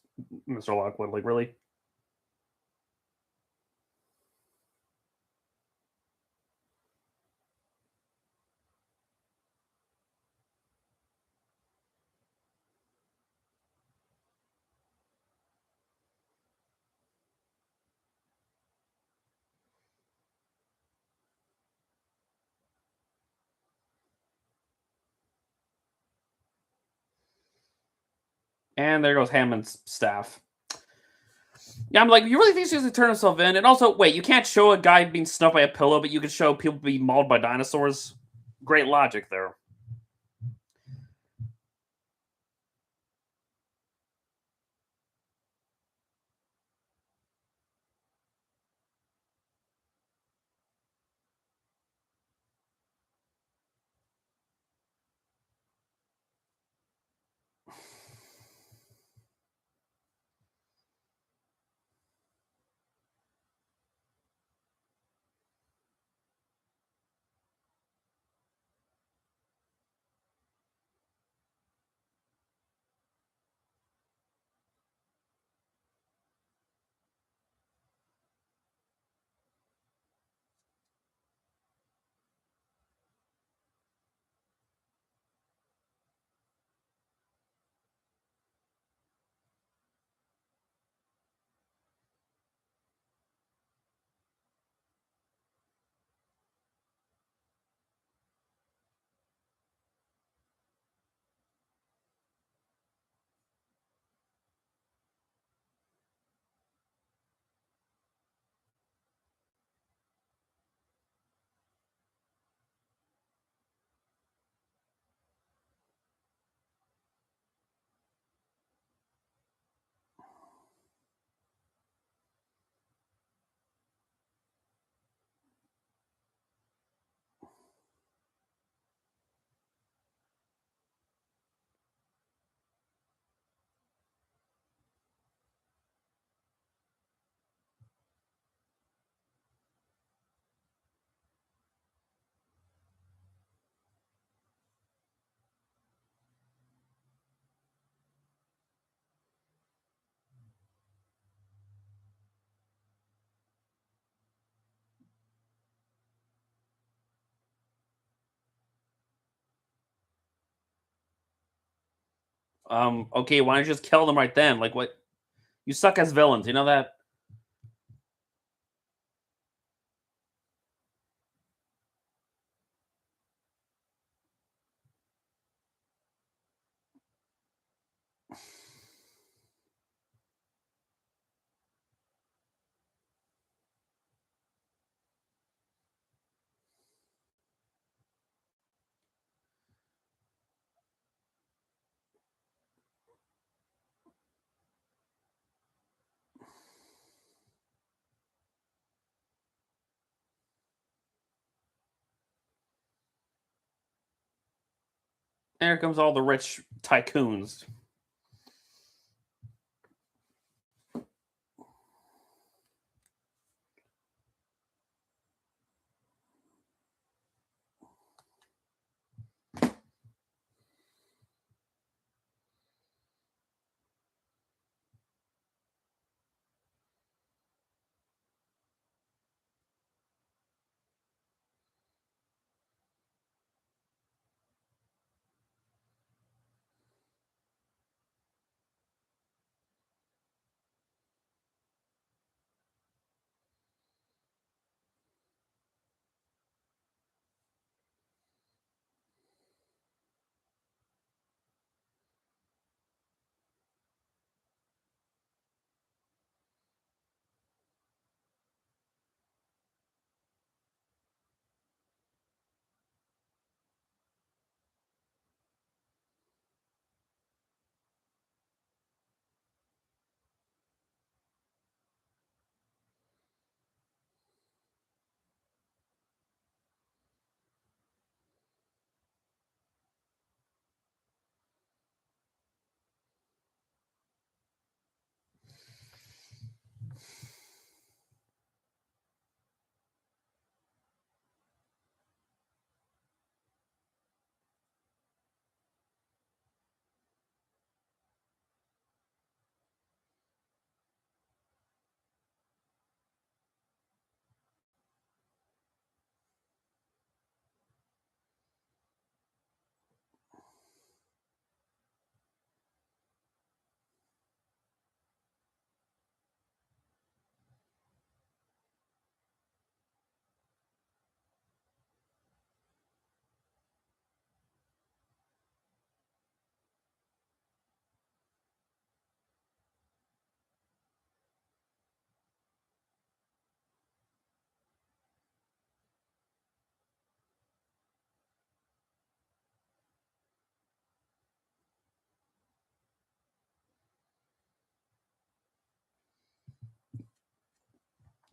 Mr. Lockwood. Like, really? And there goes Hammond's staff. Yeah, I'm like, you really think she's gonna turn herself in? And also, wait, you can't show a guy being snuffed by a pillow, but you can show people being mauled by dinosaurs. Great logic there. Okay, why don't you just kill them right then? Like, what? You suck as villains. You know that? Here comes all the rich tycoons.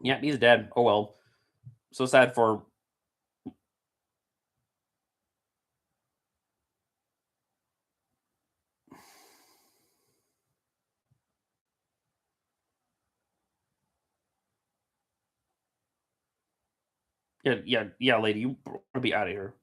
Yeah, he's dead. Oh well. So sad for. Yeah, yeah, yeah, lady. You want to be out of here.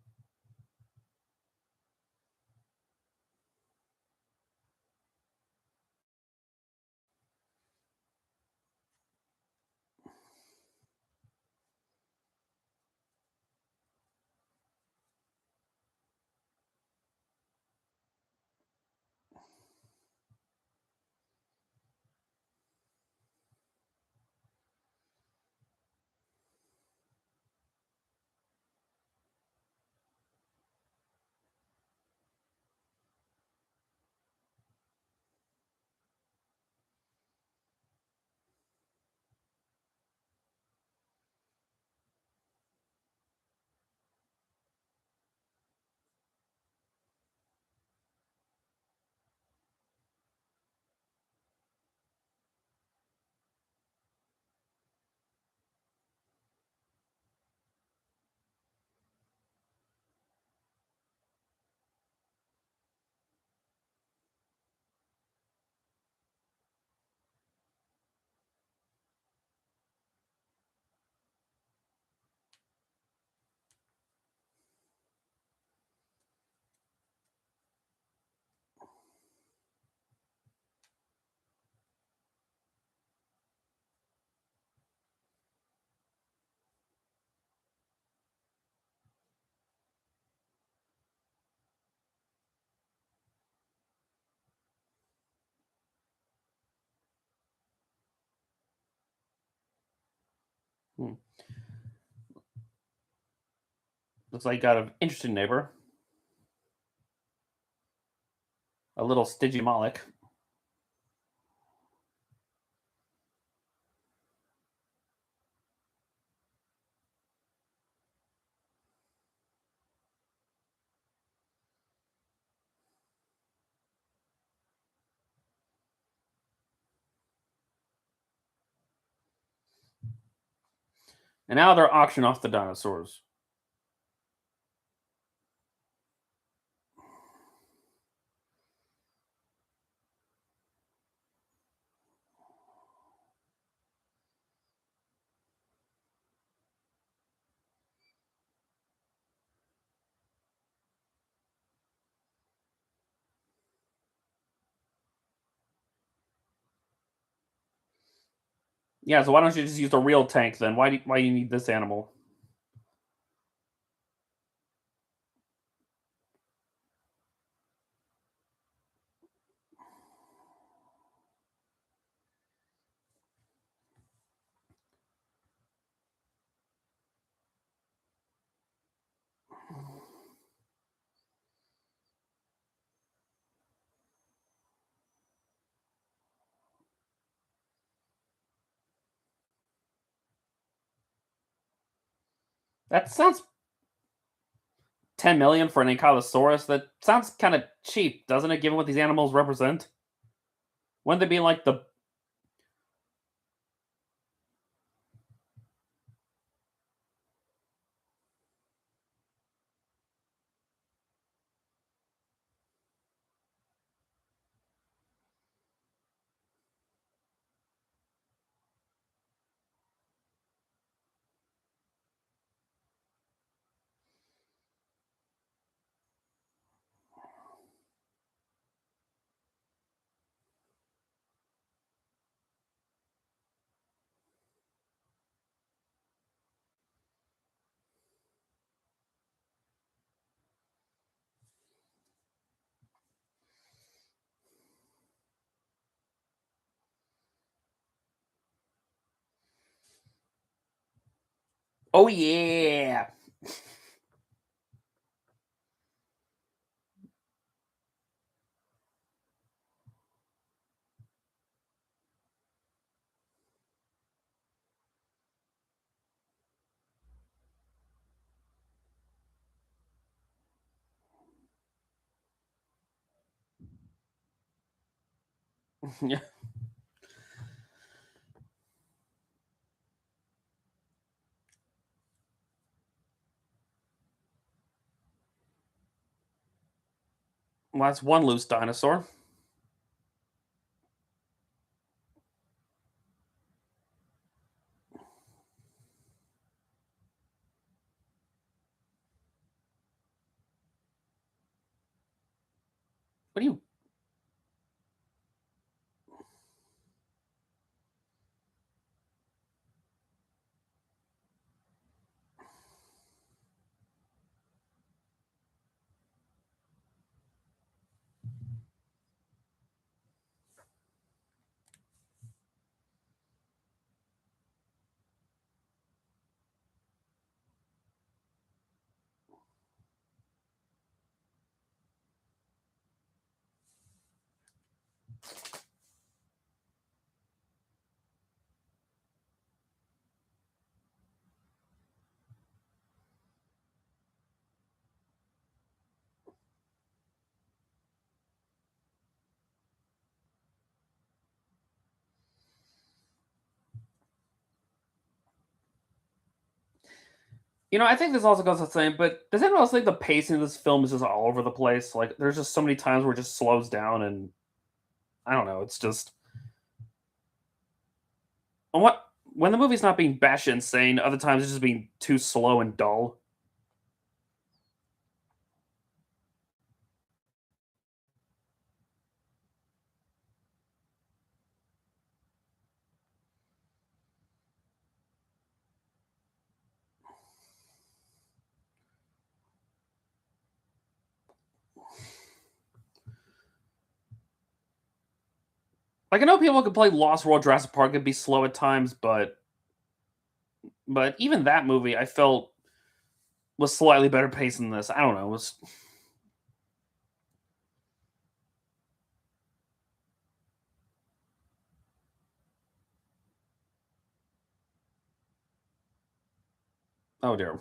Hmm. Looks like you got an interesting neighbor. A little stingy Moloch. And now they're auctioning off the dinosaurs. Yeah, so why don't you just use a real tank then? Why do you need this animal? That sounds 10 million for an ankylosaurus. That sounds kind of cheap, doesn't it? Given what these animals represent, wouldn't they be like the? Oh yeah. Yeah. Well, that's one loose dinosaur. What do you I think this also goes the same, but does anyone else think the pacing of this film is just all over the place? Like, there's just so many times where it just slows down, and I don't know. It's just and what when the movie's not being batshit insane, other times it's just being too slow and dull. Like, I know people can play Lost World, Jurassic Park and be slow at times, but even that movie I felt was slightly better paced than this. I don't know. It was oh dear.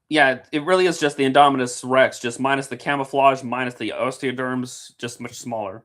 Yeah, it really is just the Indominus Rex, just minus the camouflage, minus the osteoderms, just much smaller.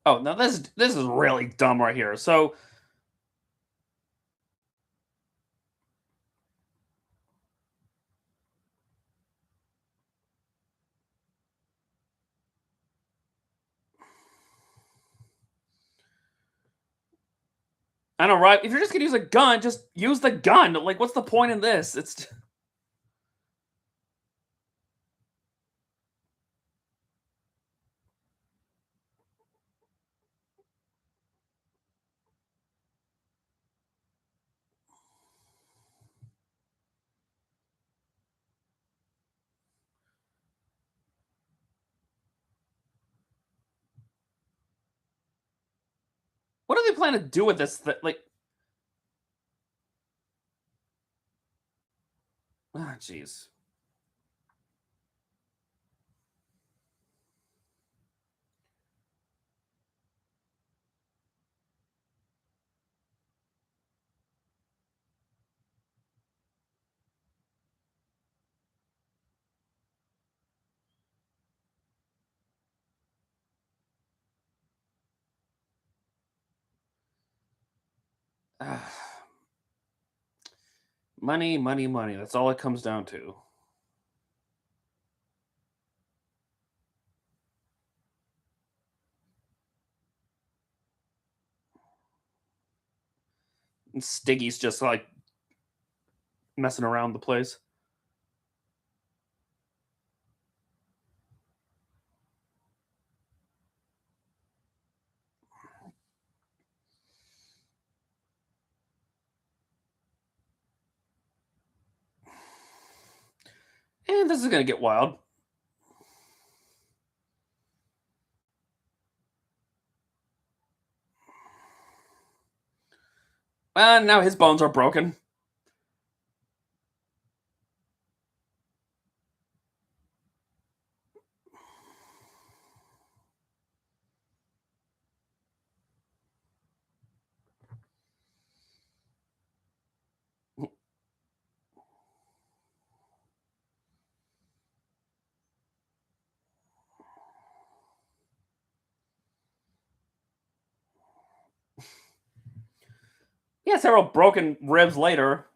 Oh, now this is really dumb right here. So I know, right? If you're just gonna use a gun, just use the gun. Like, what's the point in this? It's what do they plan to do with this? Like, ah, jeez. Money, money, money. That's all it comes down to. And Stiggy's just like messing around the place. And this is gonna get wild. And now his bones are broken. Yeah, several broken ribs later.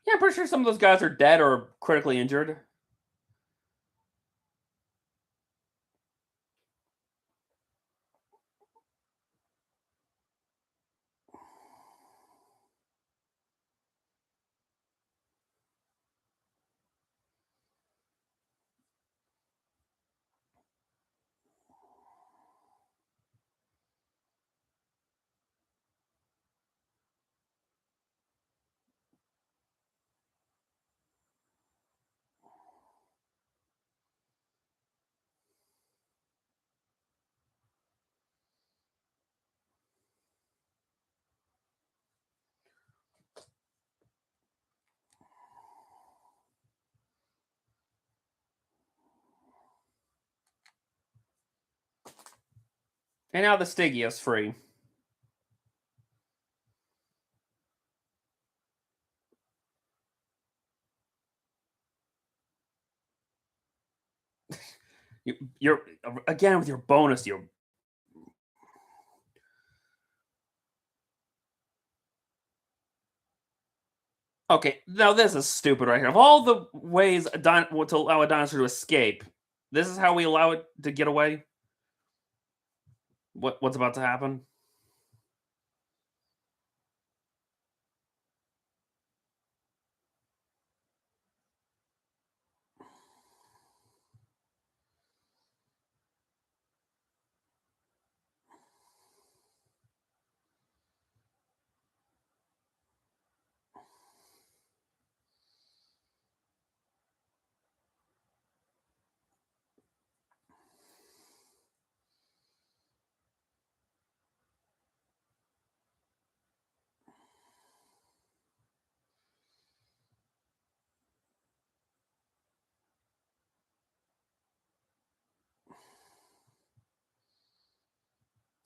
Yeah, I'm pretty sure some of those guys are dead or critically injured. And now the Stiggy is free. You're again with your bonus. You're okay. Now this is stupid right here. Of all the ways to allow a dinosaur to escape, this is how we allow it to get away. What's about to happen?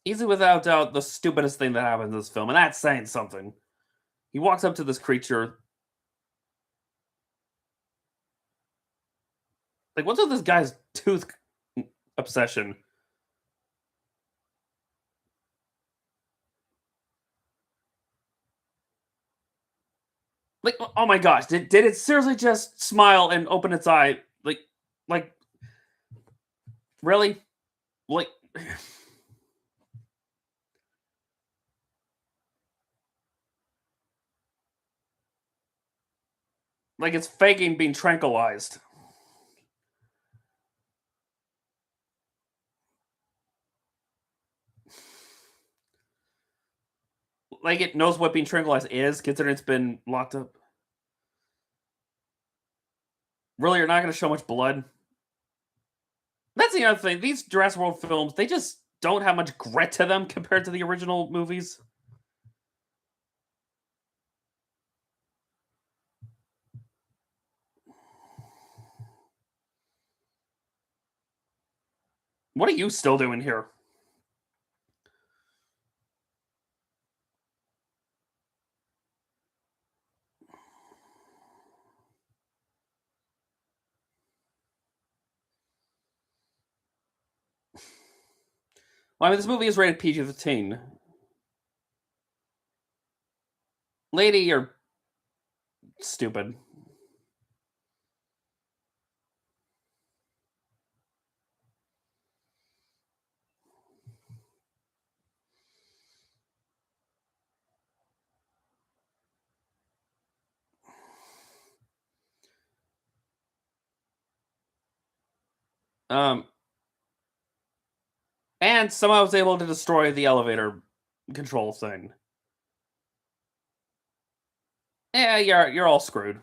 Easily without doubt the stupidest thing that happens in this film, and that's saying something. He walks up to this creature. Like, what's with this guy's tooth obsession? Like, oh my gosh, did it seriously just smile and open its eye? Like, really? Like, like it's faking being tranquilized. Like it knows what being tranquilized is, considering it's been locked up. Really, you're not going to show much blood. That's the other thing. These Jurassic World films, they just don't have much grit to them compared to the original movies. What are you still doing here? Well, I mean, this movie is rated PG-13. Lady, you're stupid. Um, and somehow I was able to destroy the elevator control thing. Yeah, you're all screwed.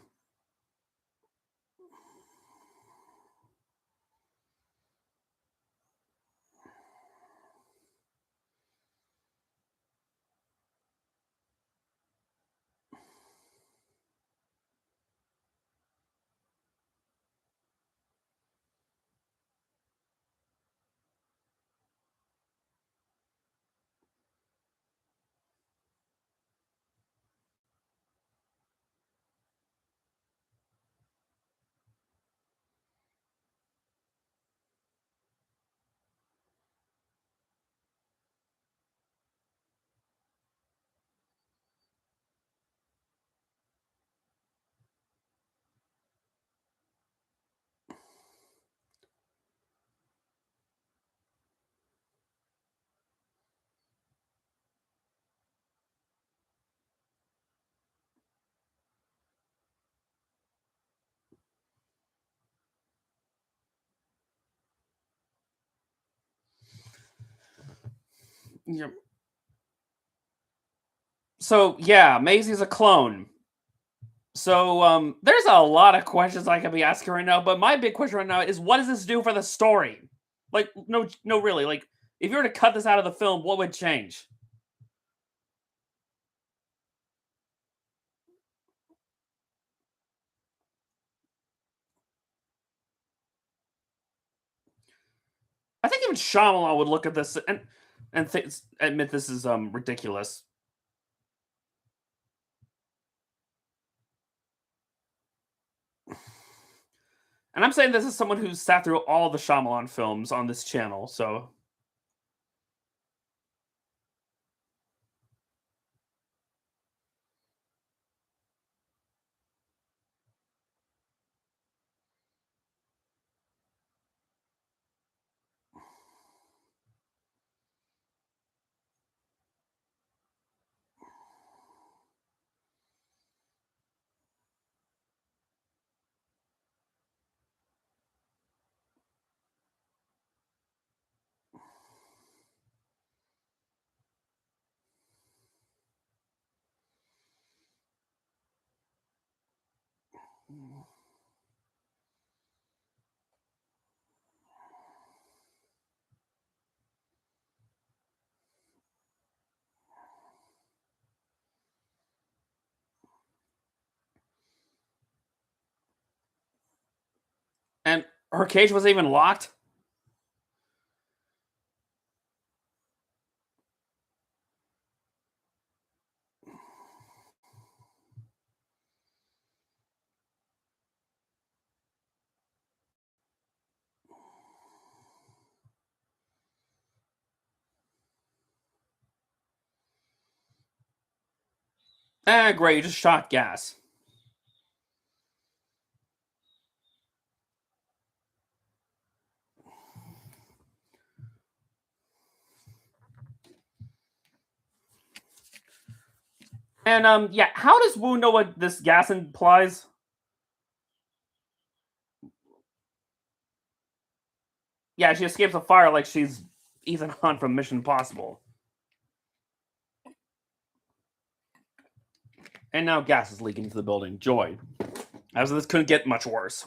You're... So yeah, Maisie's a clone. So there's a lot of questions I could be asking right now, but my big question right now is, what does this do for the story? Like, no, really. Like, if you were to cut this out of the film, what would change? I think even Shyamalan would look at this and admit this is ridiculous. And I'm saying this as someone who's sat through all the Shyamalan films on this channel. So and her cage wasn't even locked. Great, you just shot gas. And yeah, how does Wu know what this gas implies? Yeah, she escapes a fire like she's Ethan Hunt from Mission Impossible. And now gas is leaking into the building. Joy. As this couldn't get much worse.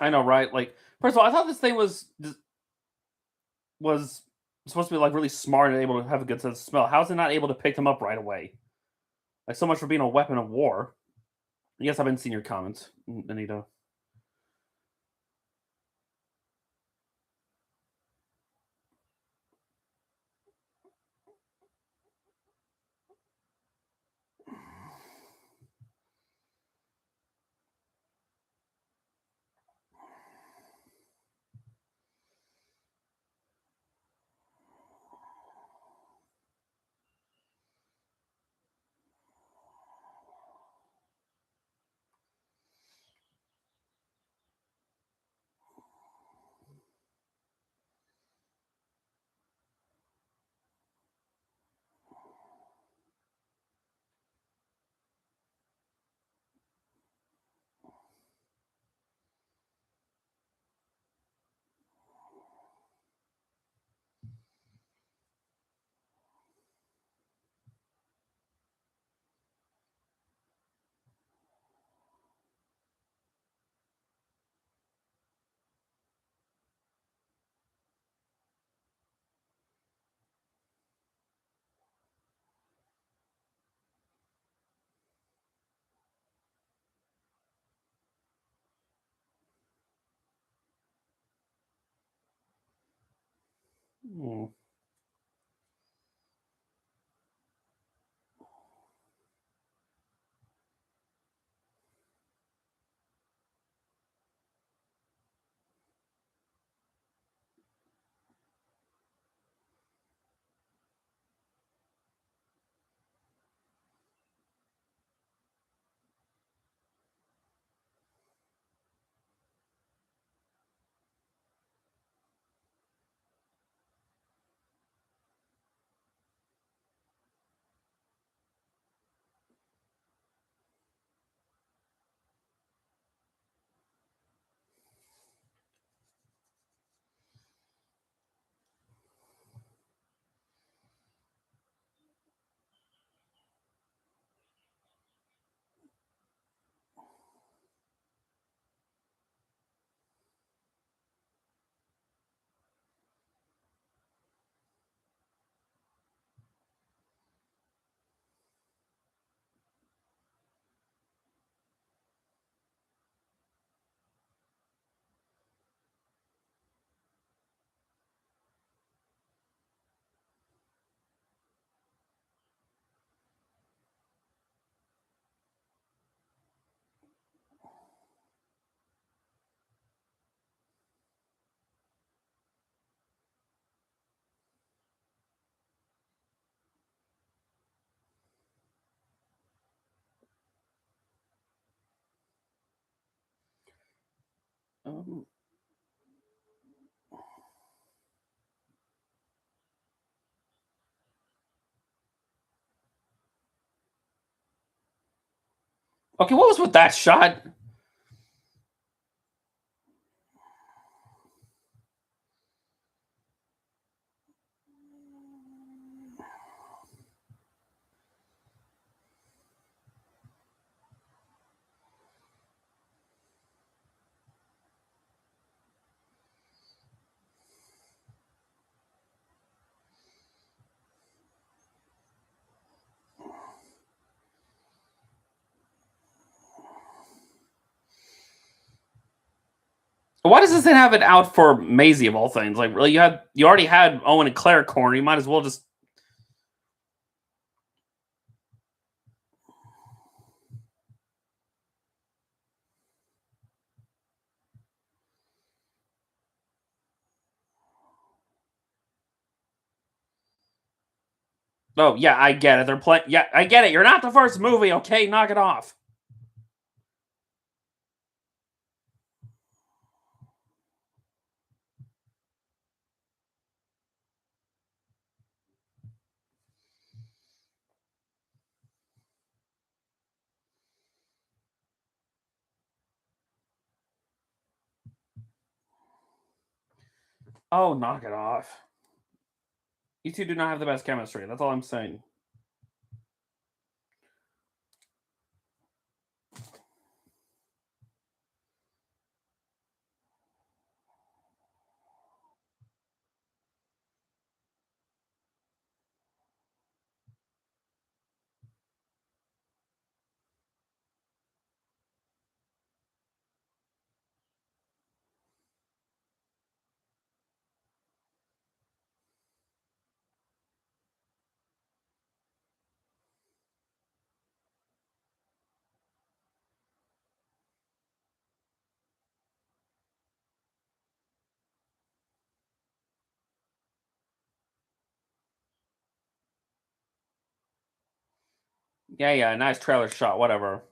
I know, right? Like, first of all, I thought this thing was supposed to be like really smart and able to have a good sense of smell. How is it not able to pick them up right away? Like, so much for being a weapon of war. Yes, I've been seeing your comments, Anita. Hmm. Um, okay, what was with that shot? Why does this thing have it out for Maisie of all things? Like, really, you already had Owen and Claire corner. You might as well just. Oh yeah, I get it. They're playing. Yeah, I get it. You're not the first movie. Okay, knock it off. Oh, knock it off. You two do not have the best chemistry. That's all I'm saying. Yeah, yeah, nice trailer shot, whatever.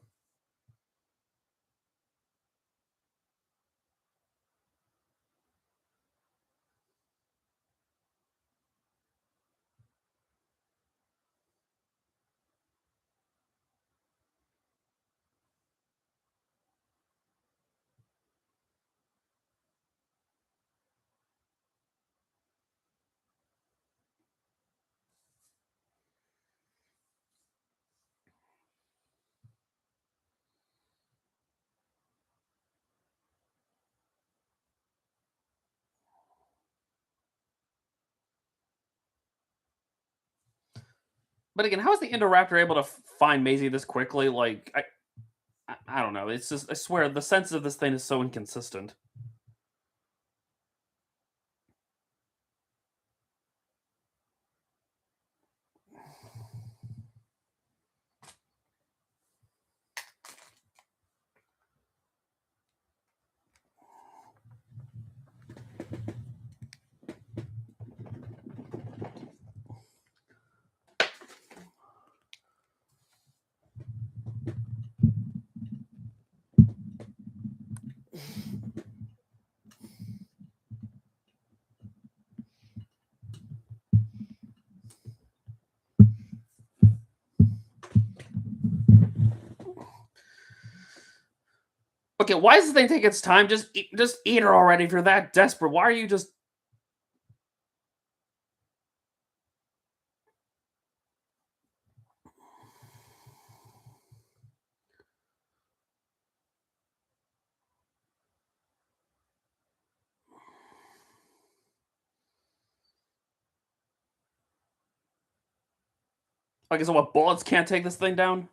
But again, how is the Indoraptor able to find Maisie this quickly? Like, I don't know. It's just I swear the sense of this thing is so inconsistent. Okay, why does this thing take its time? Just eat her already if you're that desperate. Why are you just like, so what, bullets can't take this thing down?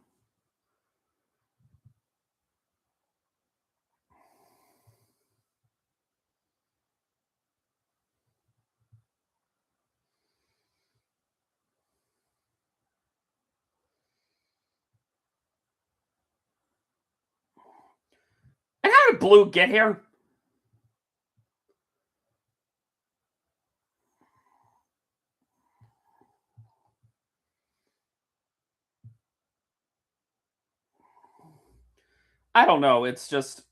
And how did Blue get here? I don't know. It's just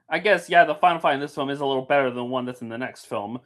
I guess yeah, the final fight in this film is a little better than the one that's in the next film.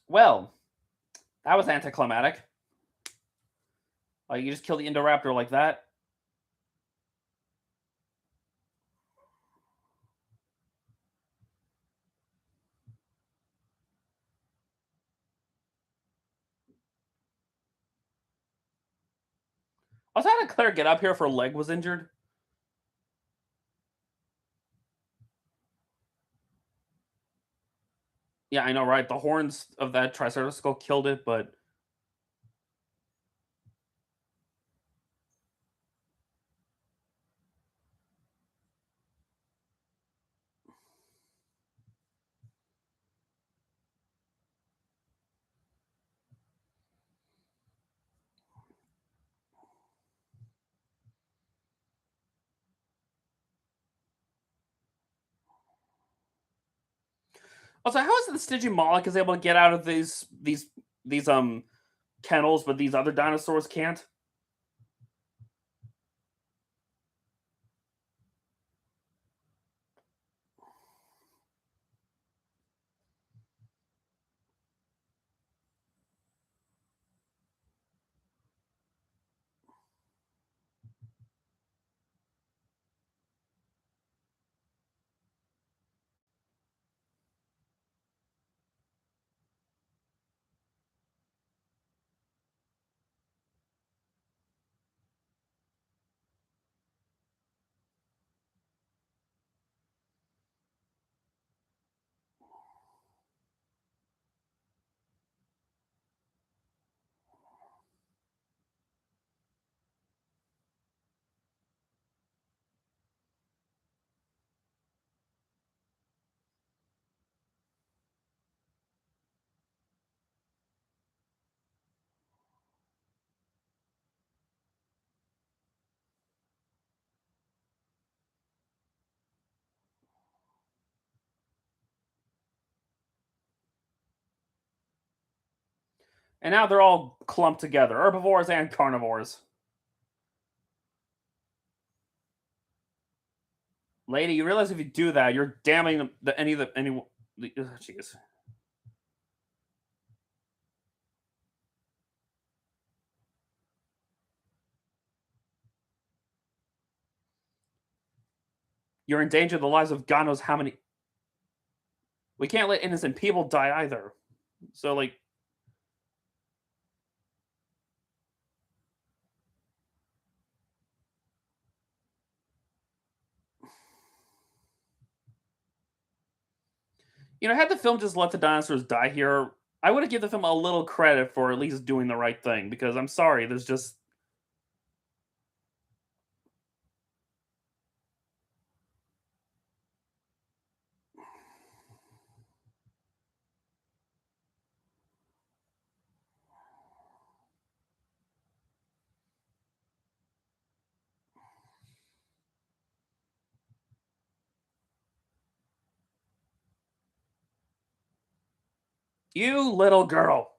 Well, that was anticlimactic. Like you just killed the Indoraptor like that. Also, how did Claire get up here if her leg was injured? Yeah, I know, right? The horns of that Triceratops skull killed it, but also, how is it the Stygimoloch is able to get out of these kennels, but these other dinosaurs can't? And now they're all clumped together, herbivores and carnivores. Lady, you realize if you do that, you're damning jeez. You're endangering the lives of God knows how many. We can't let innocent people die either. So, like, had the film just let the dinosaurs die here, I would have given the film a little credit for at least doing the right thing. Because I'm sorry, there's just you little girl.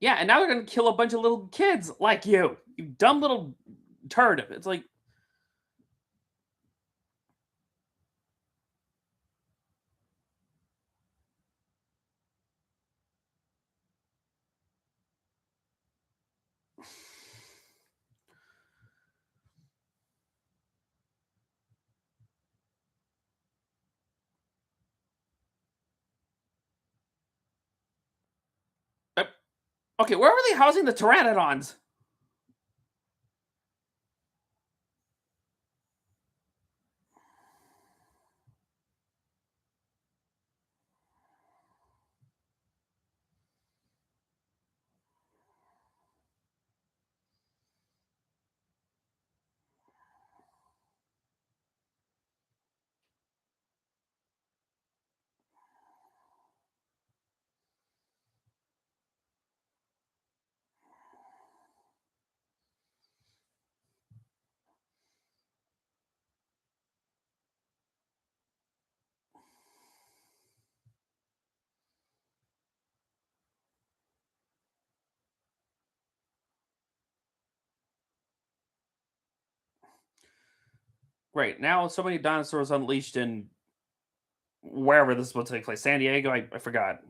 Yeah, and now they're gonna kill a bunch of little kids like you dumb little turd. It's like, uh, okay, where were they housing the pteranodons? Great. Now so many dinosaurs unleashed in wherever this will take place. San Diego, I forgot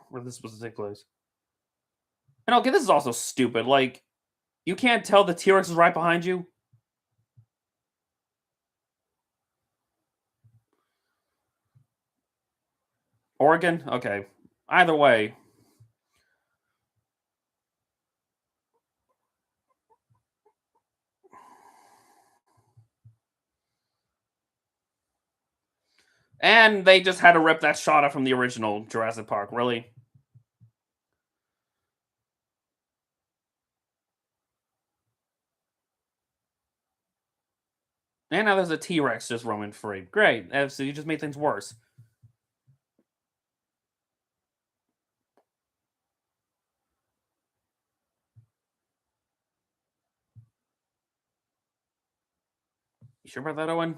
where this was to take place. And okay, this is also stupid. Like, you can't tell the T-Rex is right behind you? Oregon? Okay. Either way. And they just had to rip that shot up from the original Jurassic Park, really? And now there's a T-Rex just roaming free. Great. So you just made things worse. You sure about that, Owen?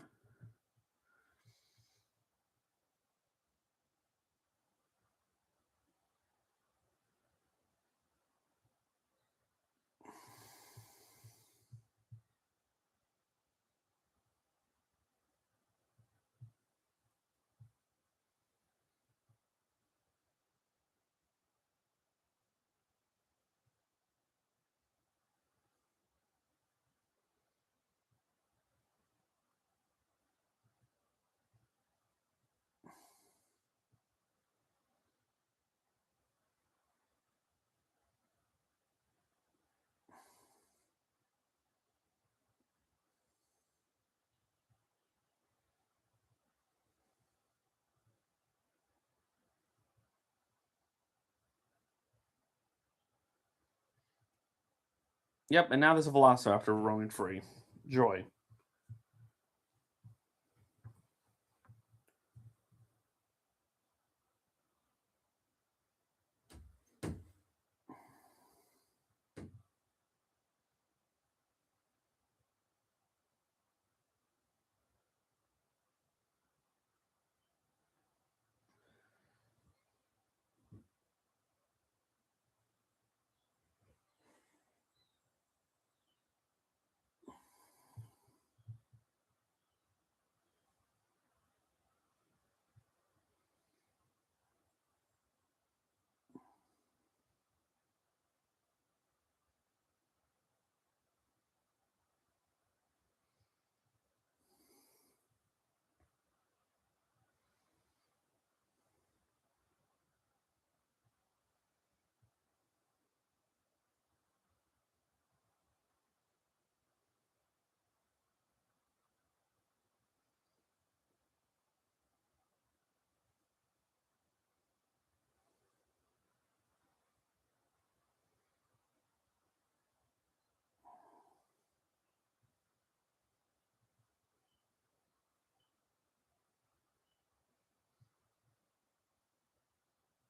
Yep, and now there's a Velociraptor roaming free. Joy.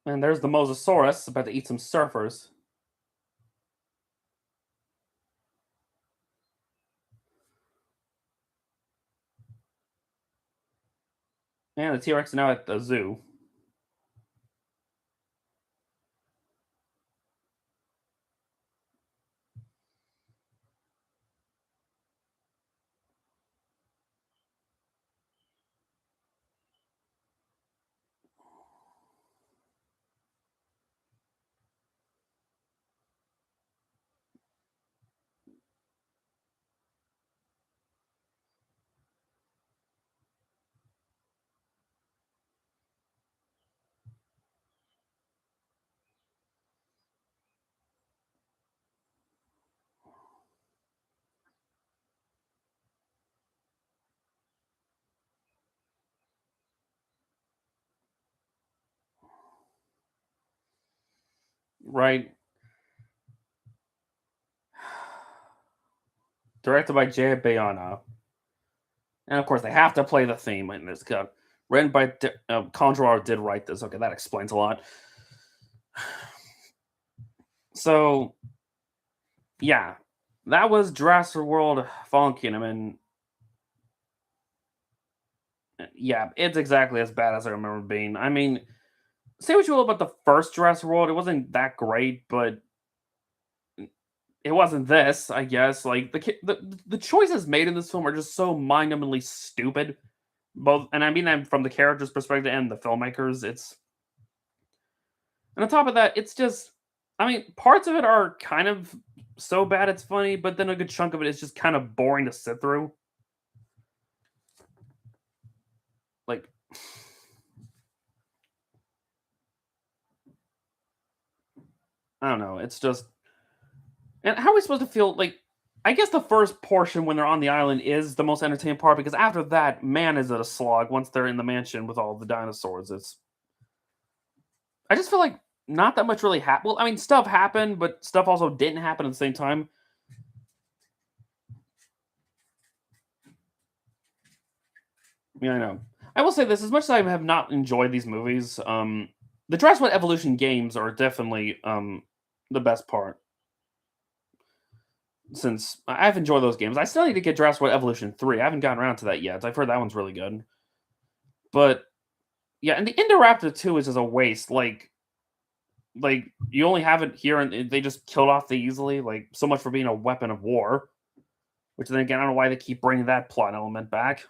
And there's the Mosasaurus about to eat some surfers. And the T-Rex is now at the zoo. Right. Directed by Jay Bayana. And of course, they have to play the theme in this cut. Written by Conjurer did write this. Okay, that explains a lot. So, yeah, that was Jurassic World Fallen Kingdom, and yeah, it's exactly as bad as I remember being. I mean, say what you will about the first Jurassic World, it wasn't that great, but it wasn't this, I guess. Like the choices made in this film are just so mind-numbingly stupid. Both, and I mean that from the characters' perspective and the filmmakers. It's and on top of that, it's just, I mean, parts of it are kind of so bad it's funny, but then a good chunk of it is just kind of boring to sit through. Like, I don't know. It's just, and how are we supposed to feel like? I guess the first portion when they're on the island is the most entertaining part because after that, man, is it a slog once they're in the mansion with all the dinosaurs. It's I just feel like not that much really happened. Well, I mean, stuff happened, but stuff also didn't happen at the same time. Yeah, I know. I will say this: as much as I have not enjoyed these movies, the Jurassic Evolution games are definitely the best part. Since I've enjoyed those games, I still need to get Jurassic Evolution 3. I haven't gotten around to that yet. I've heard that one's really good. But yeah, and the Indoraptor 2 is just a waste. Like you only have it here, and they just killed off the easily. Like so much for being a weapon of war. Which then again, I don't know why they keep bringing that plot element back.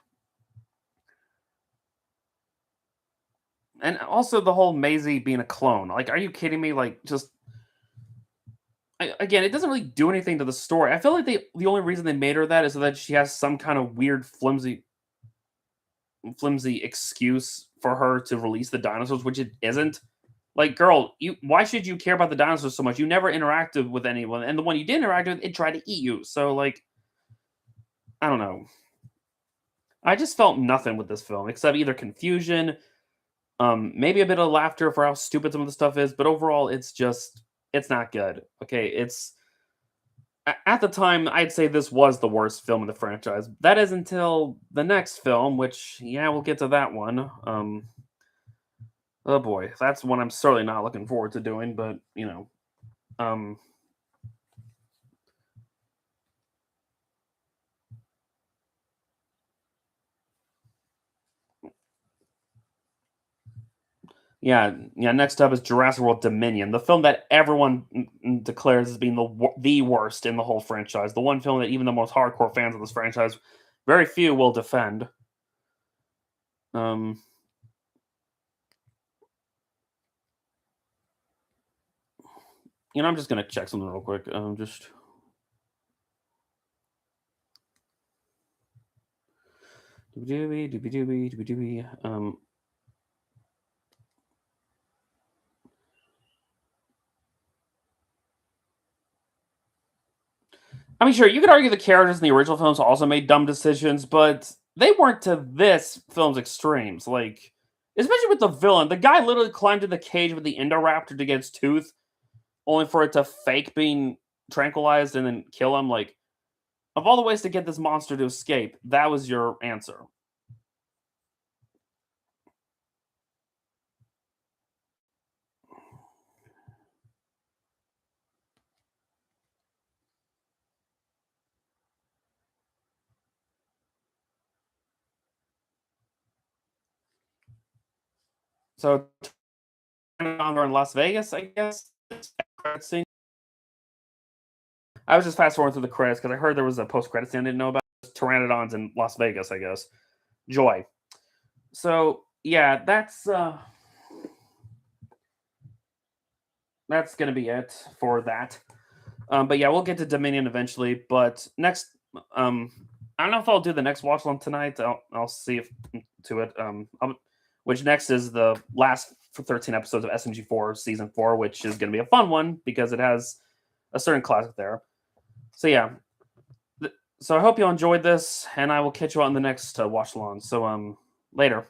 And also the whole Maisie being a clone. Like, are you kidding me? Like, just again, it doesn't really do anything to the story. I feel like the only reason they made her that is so that she has some kind of weird flimsy excuse for her to release the dinosaurs, which it isn't. Like, girl, you why should you care about the dinosaurs so much? You never interacted with anyone, and the one you did interact with, it tried to eat you. So, like, I don't know. I just felt nothing with this film except either confusion, maybe a bit of laughter for how stupid some of the stuff is, but overall, it's not good. Okay, it's at the time I'd say this was the worst film in the franchise. That is until the next film, which yeah, we'll get to that one. Oh boy, that's one I'm certainly not looking forward to doing, but um, yeah, yeah. Next up is Jurassic World Dominion, the film that everyone declares as being the worst in the whole franchise. The one film that even the most hardcore fans of this franchise, very few will defend. Um, I'm just gonna check something real quick. Just doobie doobie doobie doobie doobie. I mean, sure, you could argue the characters in the original films also made dumb decisions, but they weren't to this film's extremes. Like, especially with the villain, the guy literally climbed in the cage with the Indoraptor to get its tooth, only for it to fake being tranquilized and then kill him. Like, of all the ways to get this monster to escape, that was your answer. So, on in Las Vegas, I guess. I was just fast forwarding through the credits because I heard there was a post credit scene I didn't know about. Pteranodons in Las Vegas, I guess. Joy. So yeah, that's gonna be it for that. But yeah, we'll get to Dominion eventually. But next, um, I don't know if I'll do the next watch along tonight. I'll see if to it. Which next is the last 13 episodes of SMG4 season 4, which is going to be a fun one because it has a certain classic there. So yeah, so I hope you enjoyed this, and I will catch you on the next watch along. So later.